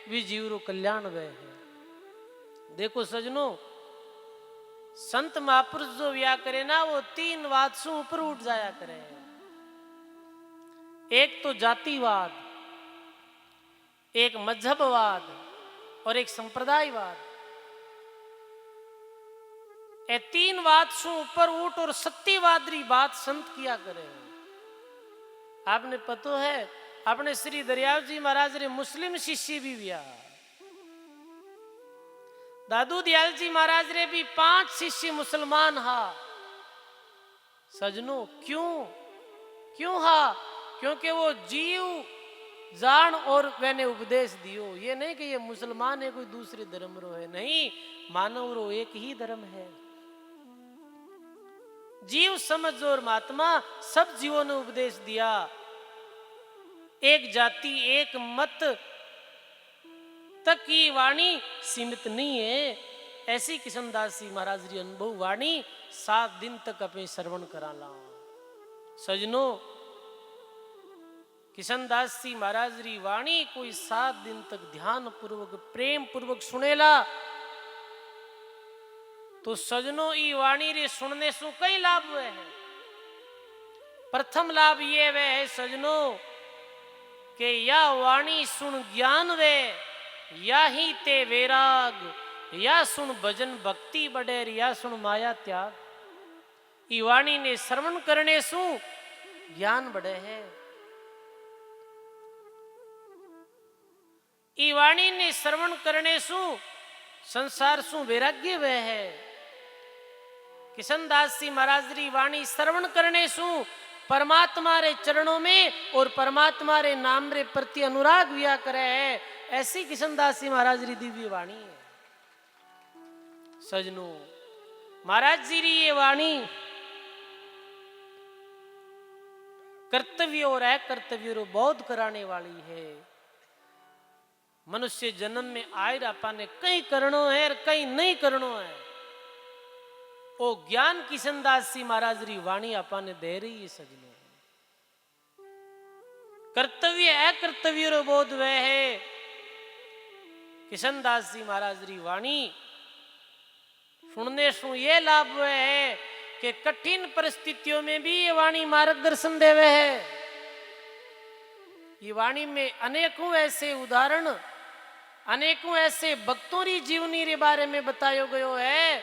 भी जीव रो कल्याण वे है। देखो सजनों संत महापुरुष जो व्या करे ना वो तीन बात से ऊपर उठ जाया करे। एक तो जातिवाद, एक मजहबवाद और एक संप्रदायवाद। ये तीन बात से ऊपर उठ और सत्यवाद री बात संत किया करे। आपने पतो है अपने श्री दरियाव जी महाराज रे मुस्लिम शिष्य भी व्या। दादू दयाल जी महाराज रे भी 5 शिष्य मुसलमान हा। सजनों क्यों क्यों हा? क्योंकि वो जीव जान और मैंने उपदेश दियो। ये नहीं कि ये मुसलमान है कोई दूसरे धर्म रो है, नहीं, मानव रो एक ही धर्म है। जीव समझ और महात्मा सब जीवों ने उपदेश दिया। एक जाति एक मत तक की वाणी सीमित नहीं है। ऐसी किशनदास जी महाराज री अनुभव वाणी 7 दिन तक अपने श्रवण करा ला। सजनों किशनदास जी महाराज री वाणी कोई 7 दिन तक ध्यान पूर्वक प्रेम पूर्वक सुनेला तो सजनों ई वाणी रे सुनने से कई लाभ हुए हैं। प्रथम लाभ ये वे है सजनों के या वाणी सुन ज्ञान वे, या ही ते वैराग, या सुन भजन भक्ति बढ़ेर, या सुन माया त्याग। ई वाणी ने श्रवण करने सु ज्ञान बढ़े है। ई वाणी ने श्रवण करने सु संसार सु वैराग्य वे है। किशनदास जी महाराज री वाणी श्रवण करने सु परमात्मा रे चरणों में और परमात्मा रे नाम रे प्रति अनुराग विया करे है। ऐसी किशनदास जी महाराज री दिव्य वाणी है। सजनों महाराज जी री ये वाणी कर्तव्य और अकर्तव्य रो बोध कराने वाली है। मनुष्य जन्म में आए आपा ने कई करनो है और कई नहीं करनो है। ओ ज्ञान किशनदास जी महाराज री वाणी आपा ने दे रही है। सजनों कर्तव्य अकर्तव्य रो बोध वे है। किशनदास जी महाराज री वाणी सुनने सु ये लाभ हुए है कि कठिन परिस्थितियों में भी ये वाणी मार्गदर्शन देवे है। ये वाणी में अनेकों ऐसे उदाहरण, अनेकों ऐसे भक्तों री जीवनी रे बारे में बतायो गयो है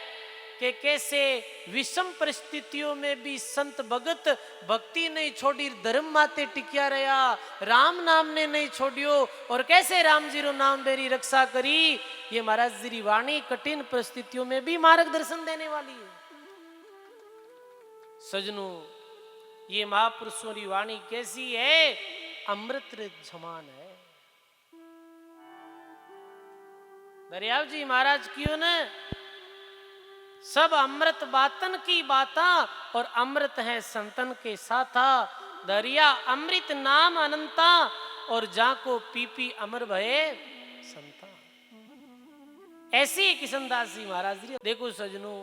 कि कैसे विषम परिस्थितियों में भी संत भगत भक्ति नहीं छोड़ी, धर्म माते टिकिया रहा, राम नाम ने नहीं छोड़ियो और कैसे राम जी रो नाम बेरी रक्षा करी। ये महाराज जी री वाणी कठिन परिस्थितियों में भी मार्गदर्शन देने वाली है। सजनों ये महापुरुषों की वाणी कैसी है? अमृत समान है। दरियाव जी महाराज क्यों न सब अमृत बातन की बाता और अमृत है संतन के साथा। दरिया अमृत नाम अनंता और जाको पीपी अमर भये संता। ऐसे ही किशनदास जी महाराज जी। देखो सजनों,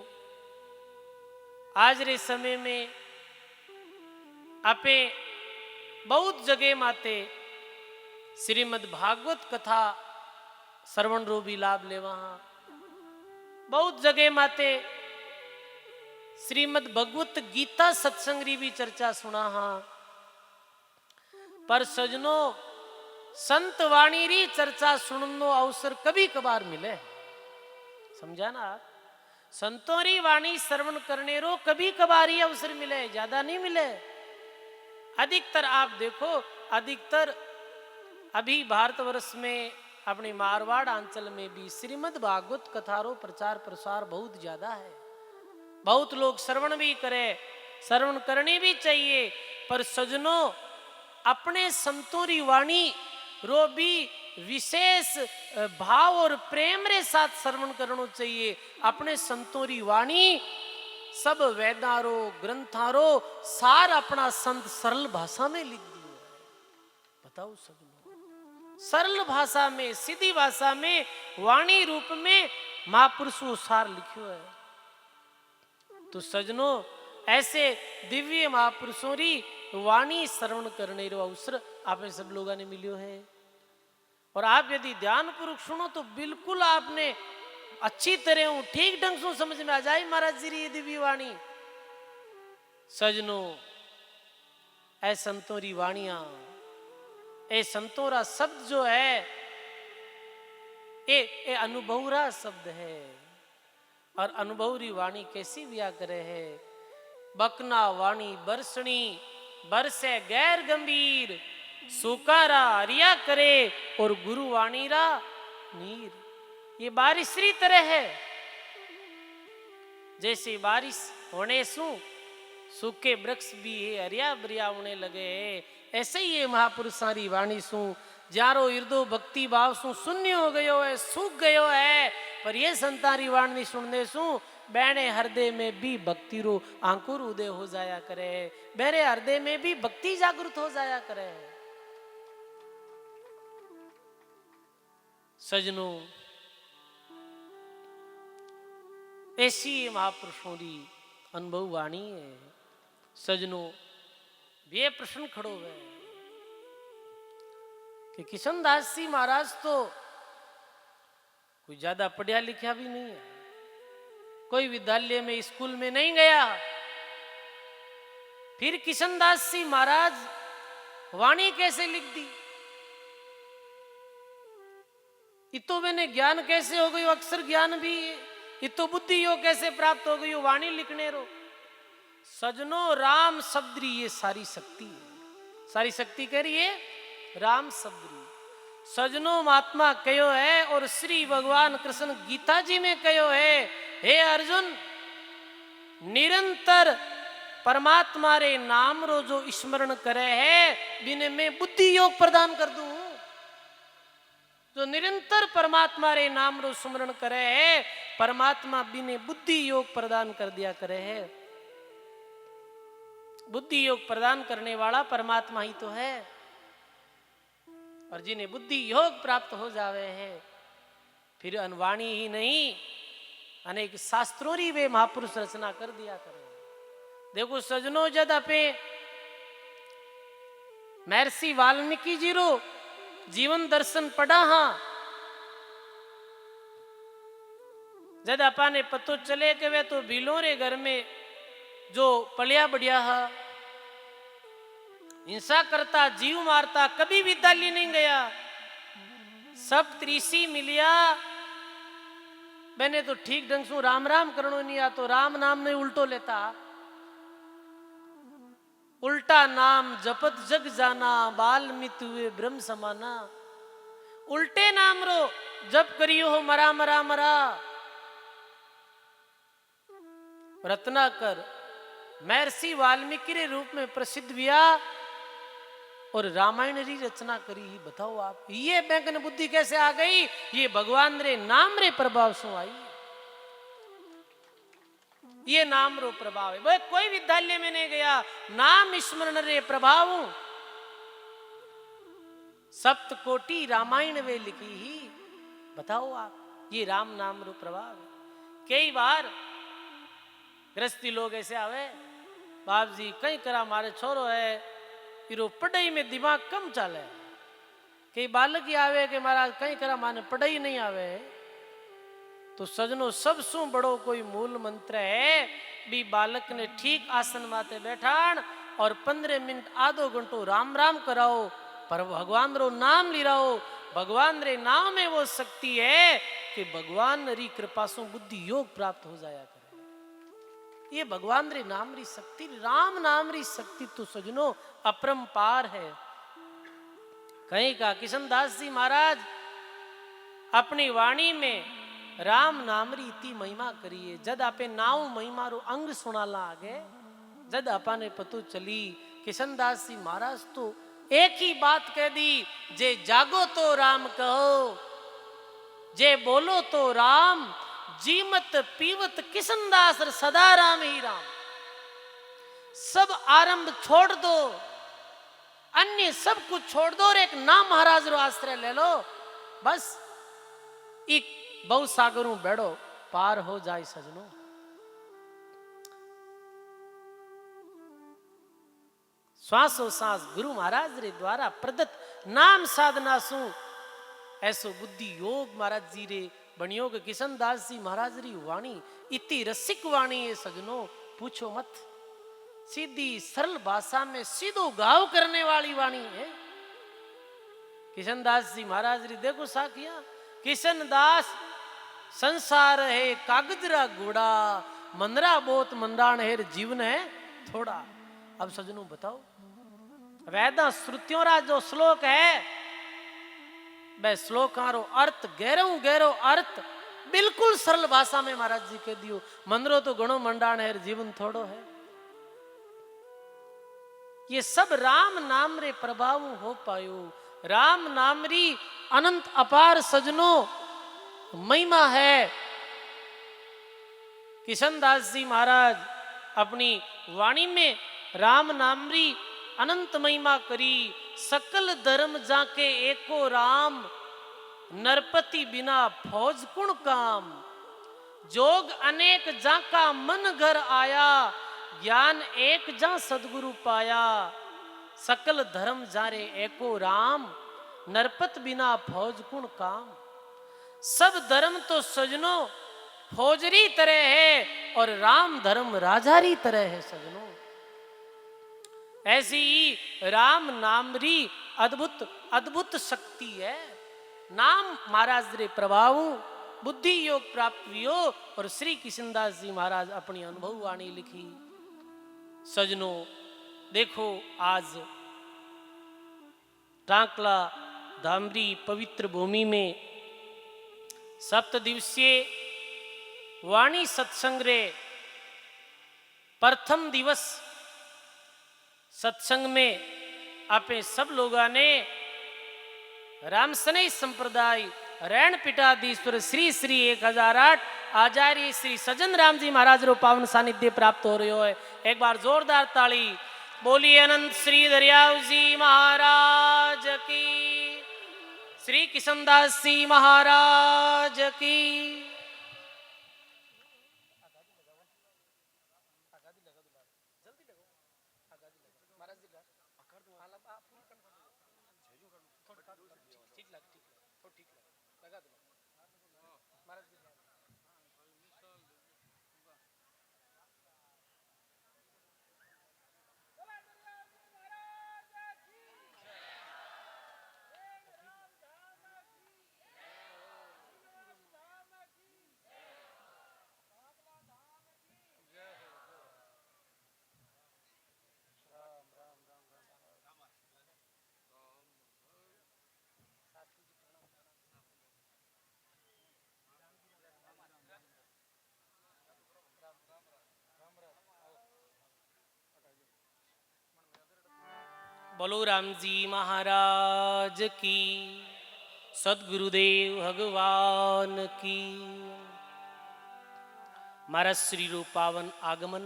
आज रे समय में आपे बहुत जगह माते श्रीमद् भागवत कथा श्रवण रो भी लाभ लेवा। बहुत जगह माते श्रीमद् भगवत गीता सत्संग री भी चर्चा सुना हाँ। पर सजनों, संत वाणी री चर्चा सुननो अवसर कभी कभार मिले, समझा ना आप। संतों री वाणी श्रवण करने रो कभी कभार ही अवसर मिले, ज्यादा नहीं मिले। अधिकतर आप देखो, अधिकतर अभी भारतवर्ष में अपने मारवाड़ अंचल में भी श्रीमद् भागवत कथा रो प्रचार प्रसार बहुत ज्यादा है। बहुत लोग श्रवण भी करे, श्रवण करनी भी चाहिए। पर सजनों, अपने संतों री वाणी रो भी विशेष भाव और प्रेम रे साथ श्रवण करना चाहिए। अपने संतों री वाणी सब वेदारो ग्रंथारो सार अपना संत सरल भाषा में लिख दियो है। बताओ सजनों, सरल भाषा में, सीधी भाषा में, वाणी रूप में महापुरुषों सार लिखियो है। तो सजनों, ऐसे दिव्य महापुरुषों री वाणी श्रवण करने रो अवसर आप सब लोगों ने मिलियो है। और आप यदि ध्यान पूर्वक सुनो तो बिल्कुल आपने अच्छी तरह ठीक ढंग से समझ में आ जाए महाराज जी री दिव्य वाणी। सजनों, ऐ संतों री वाणियां, ए संतों रा शब्द जो है ए अनुभव रा शब्द है। और अनुभव री वाणी कैसी व्या करे है। बकना वाणी बरसणी, बरसे गैर गंभीर, सुकारा हरिया करे और गुरु वाणी रा नीर। ये बारिश री तरह है। जैसे बारिश होने सु सूखे वृक्ष भी हरिया भरिया होने लगे है, ऐसे ही ये महापुरुषारी वाणी सु जारो हृदय भक्ति भाव सु शून्य हो गयो है, सूख गयो है। पर ये संतारी वाणी सुनने सु बैने हृदय में भी भक्ति रो अंकुर उदय हो जाया करे, मेरे हृदय में भी भक्ति जागृत हो जाया करे। सजनों, ऐसी महापुरुषों की अनुभव वाणी है। सजनों, ये प्रश्न खड़ो है कि किशनदास जी महाराज तो कोई ज्यादा पढ़िया लिखा भी नहीं है, कोई विद्यालय में स्कूल में नहीं गया। फिर किशनदास जी महाराज वाणी कैसे लिख दी? इतो मैंने ज्ञान कैसे हो गई? अक्षर ज्ञान भी इतो बुद्धि यो कैसे प्राप्त हो गई? वाणी लिखने रो। सजनों, राम शब्द री ये सारी शक्ति है। सारी शक्ति कह रही है राम शब्द री। सजनों, महात्मा कहो है और श्री भगवान कृष्ण गीता जी में कहो है, हे अर्जुन, निरंतर परमात्मा रे नाम रो जो स्मरण करे है, बिने मैं बुद्धि योग प्रदान कर दूं। जो निरंतर परमात्मा रे नाम रो स्मरण करे है, परमात्मा बिने बुद्धि योग प्रदान कर दिया करे है। बुद्धि योग प्रदान करने वाला परमात्मा ही तो है। और जिन्हें बुद्धि योग प्राप्त हो जावे है, फिर अनवाणी ही नहीं, अनेक शास्त्रों री वे महापुरुष रचना कर दिया करे। देखो सजनों, जद अपे महर्षि वाल्मीकि जी रो जीवन दर्शन पढ़ा हाँ, जद अपा ने पतो चले के वे तो भीलों रे घर में जो पलिया बढ़िया हा, हिंसा करता, जीव मारता, कभी विद्यालय नहीं गया, सब त्रिशी मिलिया। मैंने तो ठीक ढंग से राम राम करनो नहीं आ, तो राम नाम ने उल्टो लेता। उल्टा नाम जपत जग जाना, बाल मित हुए ब्रह्म समाना। उल्टे नाम रो जप करियो हो मरा मरा मरा। रत्नाकर महर्षि वाल्मीकि के रूप में प्रसिद्ध हुआ और रामायण री रचना करी। ही बताओ आप, ये बैंक ने बुद्धि कैसे आ गई? ये भगवान रे नाम रे प्रभाव से आई। ये नाम रो प्रभाव है। वह कोई विद्यालय में नहीं गया, नाम स्मरण रे प्रभाव, सप्तकोटि रामायण वे लिखी ही। बताओ आप, ये राम नाम रो प्रभाव है। कई बार गृहस्थी लोग ऐसे आवे, बाप जी कई करा मारे छोरो है इरो पढ़ाई में दिमाग कम चाले। कई बालक ही आवे कि महाराज कई करा माने पढ़ाई नहीं आवे। तो सजनो सबसु बड़ो कोई मूल मंत्र है भी बालक ने ठीक आसन माते बैठाण और 15 मिनट आधो घंटो राम राम कराओ, पर भगवान रो नाम ली रहो। भगवान रे नाम में वो शक्ति है कि भगवान री कृपा से बुद्धि योग प्राप्त हो जाया करे। ये भगवान रे नाम री शक्ति, राम नाम री शक्ति तो सजनो अपरंपार है। कहीं का किशनदास जी महाराज अपनी वाणी में राम नाम री इतनी महिमा करिए। जद आपे नाव महिमा रो अंग सुनाला आगे, जद अपाने पतो चली किशनदास जी महाराज तो एक ही बात कह दी, जे जागो तो राम कहो, जे बोलो तो राम, जीमत पीवत किशनदास सदा राम ही राम। सब आरंभ छोड़ दो, अन्य सब कुछ छोड़ दो और एक नाम महाराज रो आश्रय ले लो, बस एक बहु सागरों बैठो पार हो जाए सजनो। श्वासो सांस गुरु महाराज रे द्वारा प्रदत्त नाम साधना सु ऐसो बुद्धि योग महाराज जी रे बणियोग किशनदास जी महाराज री वाणी इतनी रसिक वाणी है सजनो, पूछो मत। सीधी सरल भाषा में सीधो गाव करने वाली वाणी है। किशनदास जी महाराज री देखो साखिया, किशनदास संसार है कागजरा घोड़ा, मंदरा बहुत मंदान है जीवन है थोड़ा। अब सजनों बताओ, वेदा श्रुतियों रा जो श्लोक है वह श्लोकारो अर्थ गहरो गहरो अर्थ बिल्कुल सरल भाषा में महाराज जी कह दियो। मंदरो तो गणो मंडाण है जीवन थोड़ो है। ये सब राम नाम रे प्रभाव हो पायो। राम नाम री अनंत अपार सजनो महिमा है। किशनदास जी महाराज अपनी वाणी में राम नाम री अनंत महिमा करी। सकल धर्म जाके एको राम, नरपति बिना फौज कुण काम। जोग अनेक जाका मन घर आया, ज्ञान एक जा सदगुरु पाया। सकल धर्म जारे एको राम, नरपत बिना फौज कुण काम। सब धर्म तो सजनो फौजरी तरह है और राम धर्म राजारी तरह है सजनो। ऐसी ही राम नाम री अद्भुत अद्भुत शक्ति है। नाम महाराज रे प्रभाव बुद्धि योग प्राप्त हुई और श्री किशनदास जी महाराज अपनी अनुभव वाणी लिखी। सजनो देखो आज टांकला धामरी पवित्र भूमि में 7 दिवसीय वाणी सत्संग रे प्रथम दिवस सत्संग में आपे सब लोगा ने रामसनई संप्रदाय रैण पीठाधीश्वर श्री श्री 1008 आचार्य श्री सज्जन राम जी महाराज रो पावन सानिध्य प्राप्त हो रही है। एक बार जोरदार ताली बोलिए। अनंत श्री दरियाव जी महाराज की, श्री किशनदास जी महाराज की। बोलो राम जी महाराज की, सदगुरुदेव भगवान की। महाराज श्री रूप पावन आगमन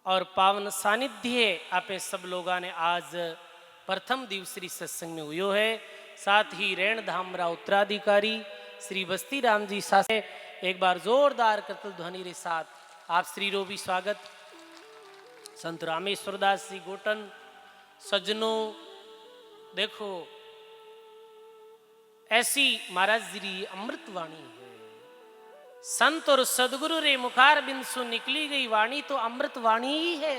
और पावन सानिध्य आपे सब लोगों ने आज प्रथम दिवसीय सत्संग में हुयो है। साथ ही रेण धामरा उत्तराधिकारी श्री बस्ती राम जी साथ एक बार जोरदार करतल ध्वनि के साथ आप श्री रो भी स्वागत। संत रामेश्वर दास जी गोटन सज्जनों, देखो ऐसी महाराज जी की अमृतवाणी है। संत और सदगुरु रे मुखार बिंद सु निकली गई वाणी तो अमृत वाणी ही है।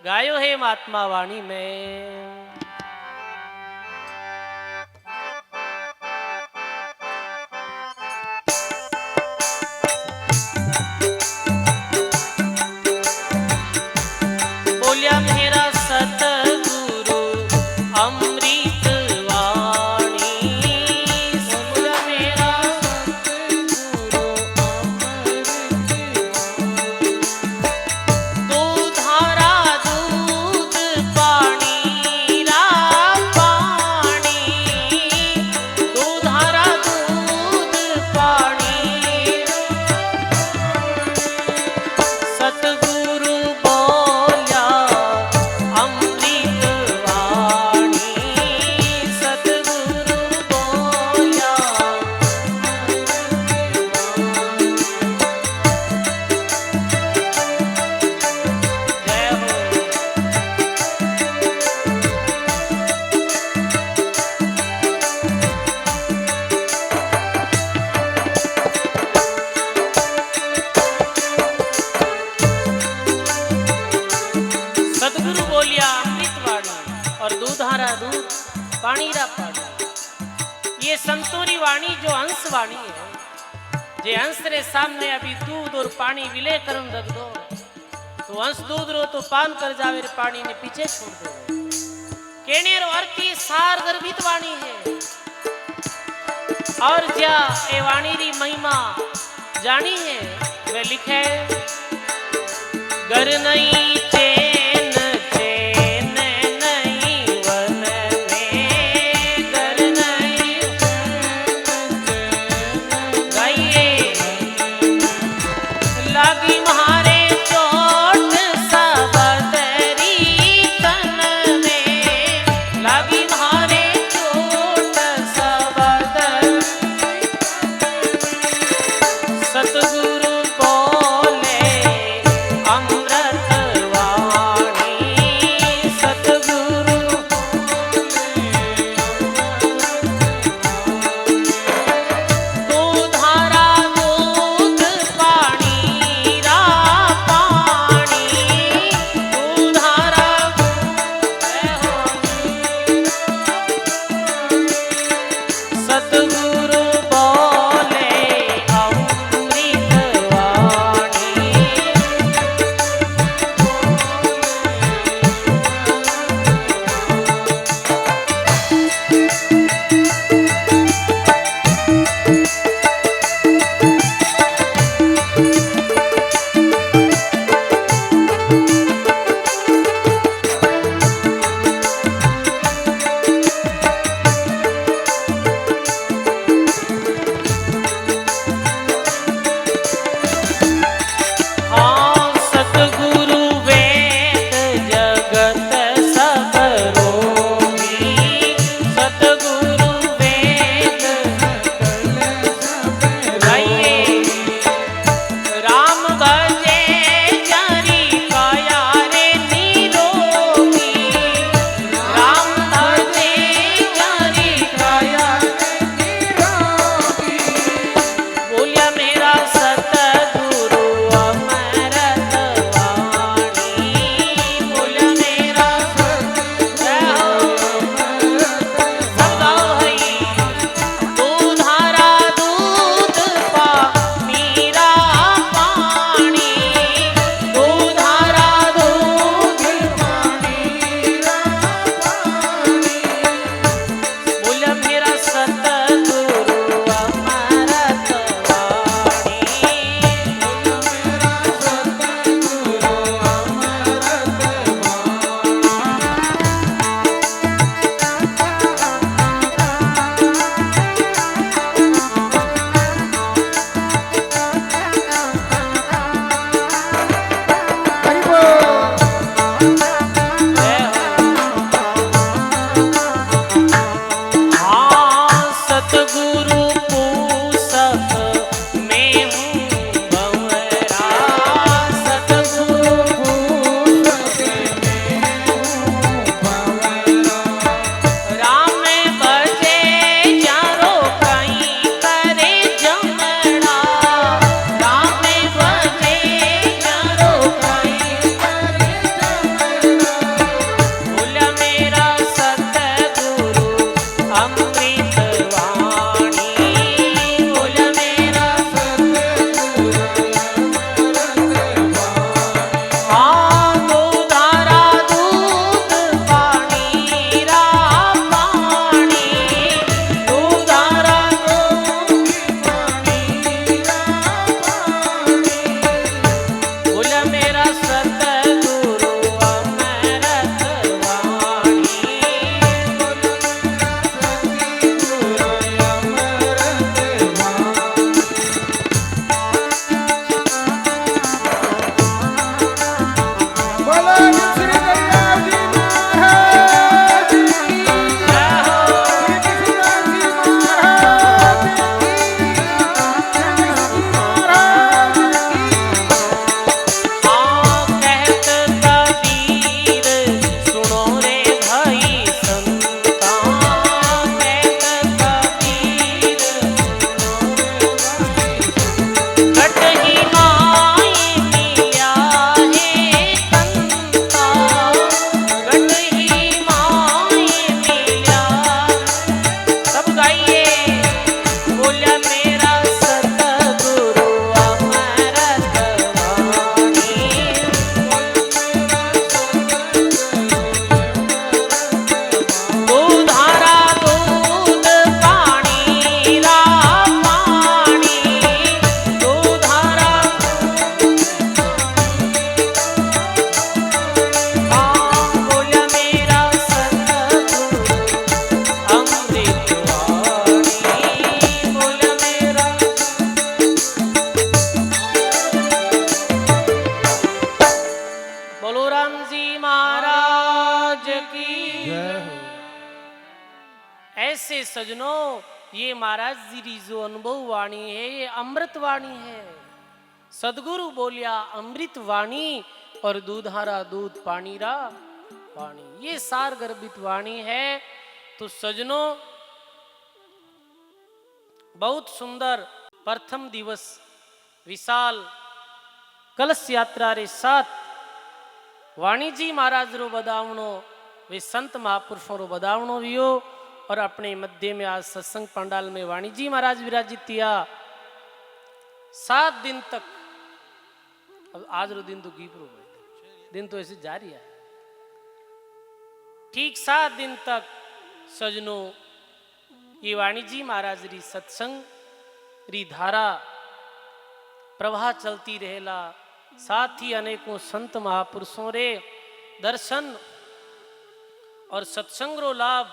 गायो है महात्मा वाणी में। बोलिया मेरा सतगुरु अमृत वाणी, बोलिया मेरा दूधारा दूध पानी रा पानी, दूधारा दूध पानी। सतगुरु बोल्या अमृत वाणी, सतगुरु बोल्या जय हो। सतगुरु बोलिया अमृत वाणी और दूधारा दूध पानी रा पानी। ये संतोरी वाणी जो हंस वाणी है, जे हंस रे सामने अभी दूध और पानी विलय करन रख दो तो हंस दूध रो तो पान कर जावे रे पानी ने पीछे छोड़ दो। केने रो अर्थ ये सार गर्भित वाणी है। और ज्या ए वाणी री महिमा जानी है वे लिखे गर नहीं चैन चैन नहीं वन में, गर नहीं गाइए लागी म्हारे चोट सबदरी तन में, लागी म्हारे चोट सबदरी। सतगुरु बोले अमृत अमृत वाणी बोल मेरा हाँ दूधारा दूध पानी रा पानी दूधारा बोल मेरा सतगुरु अमृत वाणी बोलो श्री दयाल जी महाराज की जय हो कृष्ण जी महाराज की कृष्ण महाराज की हाँ कहत कबीर सुनो रे भाई संता कहत कबीर कटही माई मिल्या है कंता कटही माई मिल्या सब गाइए बोलिया मेरा सतगुरु अमृत वाणी दूधारा दूध पानी रा पानी दूधारा हाँ बोलिया मेरा सतगुरु अमृत वाणी बोलिया मेरा बोलो राम जी महाराज की ऐसे सजनों ये महाराज जी की जो अनुभव वाणी है ये अमृत वाणी है सदगुरु बोलिया अमृत वाणी और दूधारा दूध पानी रा वाणी ये सार गर्भित वाणी है तो सजनों बहुत सुंदर प्रथम दिवस विशाल कलश यात्रा रे साथ वाणिजी महाराज रो बदावणो वे संत महापुरुषों रो बदावणो वियो और अपने मध्य में आज सत्संग पंडाल में वाणिजी महाराज विराजित किया 7 दिन तक अब आज रो दिन तो गीप रो दिन तो ऐसे जारी है ठीक 7 दिन तक सजनों ये वाणिजी महाराज री सत्संग री धारा प्रवाह चलती रहेला साथ ही अनेकों संत महापुरुषों रे दर्शन और सत्संग रो लाभ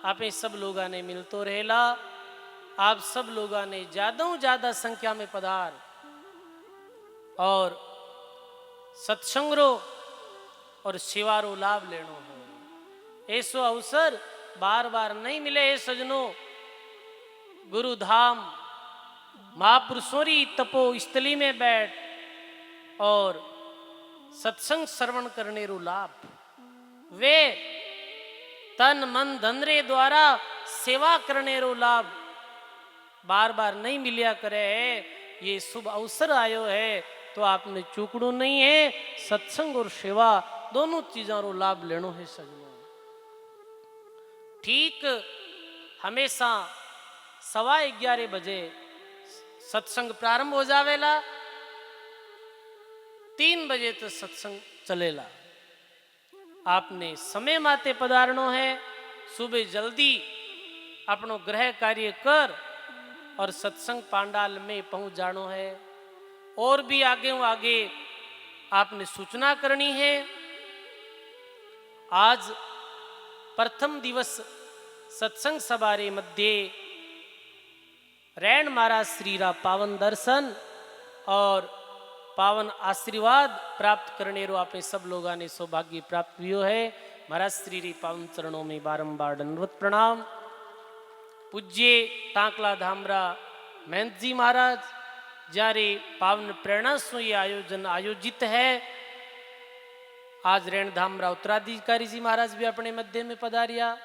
आपे सब लोगा ने मिलतो रहेला आप सब लोगा ने ज्यादा संख्या में पधार और सत्संग रो और सेवा रो लाभ लेनो है ऐसो अवसर बार बार नहीं मिले है सजनों गुरु धाम महापुरुषों री तपो स्थली में बैठ और सत्संग श्रवण करने रो लाभ वे तन मन धन रे द्वारा सेवा करने रो लाभ बार बार नहीं मिलिया करे है ये शुभ अवसर आयो है तो आपने चूकड़ू नहीं है सत्संग और सेवा दोनों चीजों रो लाभ लेनो है सजनों ठीक हमेशा 11:15 बजे सत्संग प्रारंभ हो जावेला 3 बजे तक सत्संग चलेला आपने समय माते पधारणो है सुबह जल्दी अपनो ग्रह कार्य कर और सत्संग पांडाल में पहुंच जानो है और भी आगे आपने सूचना करनी है आज प्रथम दिवस सत्संग सभा रे मध्य रैन महाराज श्री रा पावन दर्शन और पावन आशीर्वाद प्राप्त करने रो आपे सब लोगों ने सौभाग्य प्राप्त हुआ है महाराज श्री री पावन चरणों में बारंबार दंडवत प्रणाम पूज्य टांकला धामरा महंत जी महाराज जारे पावन प्रेरणा से ये आयोजन आयोजित है आज रेण धामरा उत्तराधिकारी जी महाराज भी अपने मध्य में पधारिया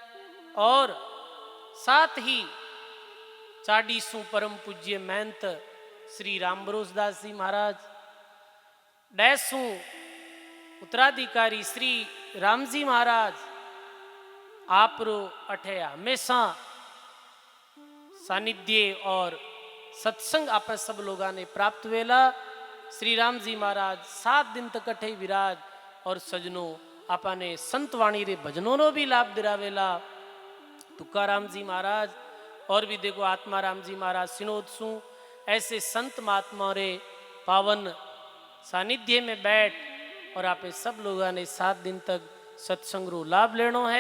और साथ ही चाडीसू परम पूज्य महंत श्री रामबरोस दास जी महाराज डैसू उत्तराधिकारी श्री रामजी महाराज आप रो अठे हमेशा सानिध्य और सत्संग आप सब लोगों ने प्राप्त वेला। श्री राम जी महाराज 7 दिन तक अठे विराज और सजनों आपने संत वाणी रे भजनों नो भी लाभ दिरावेला। तुकाराम जी महाराज और भी देखो आत्माराम जी महाराज सिनोद सु ऐसे संत महात्मा रे पावन सानिध्य में बैठ और आपे सब लोगों ने 7 दिन तक सत्संग रो लाभ लेनो है।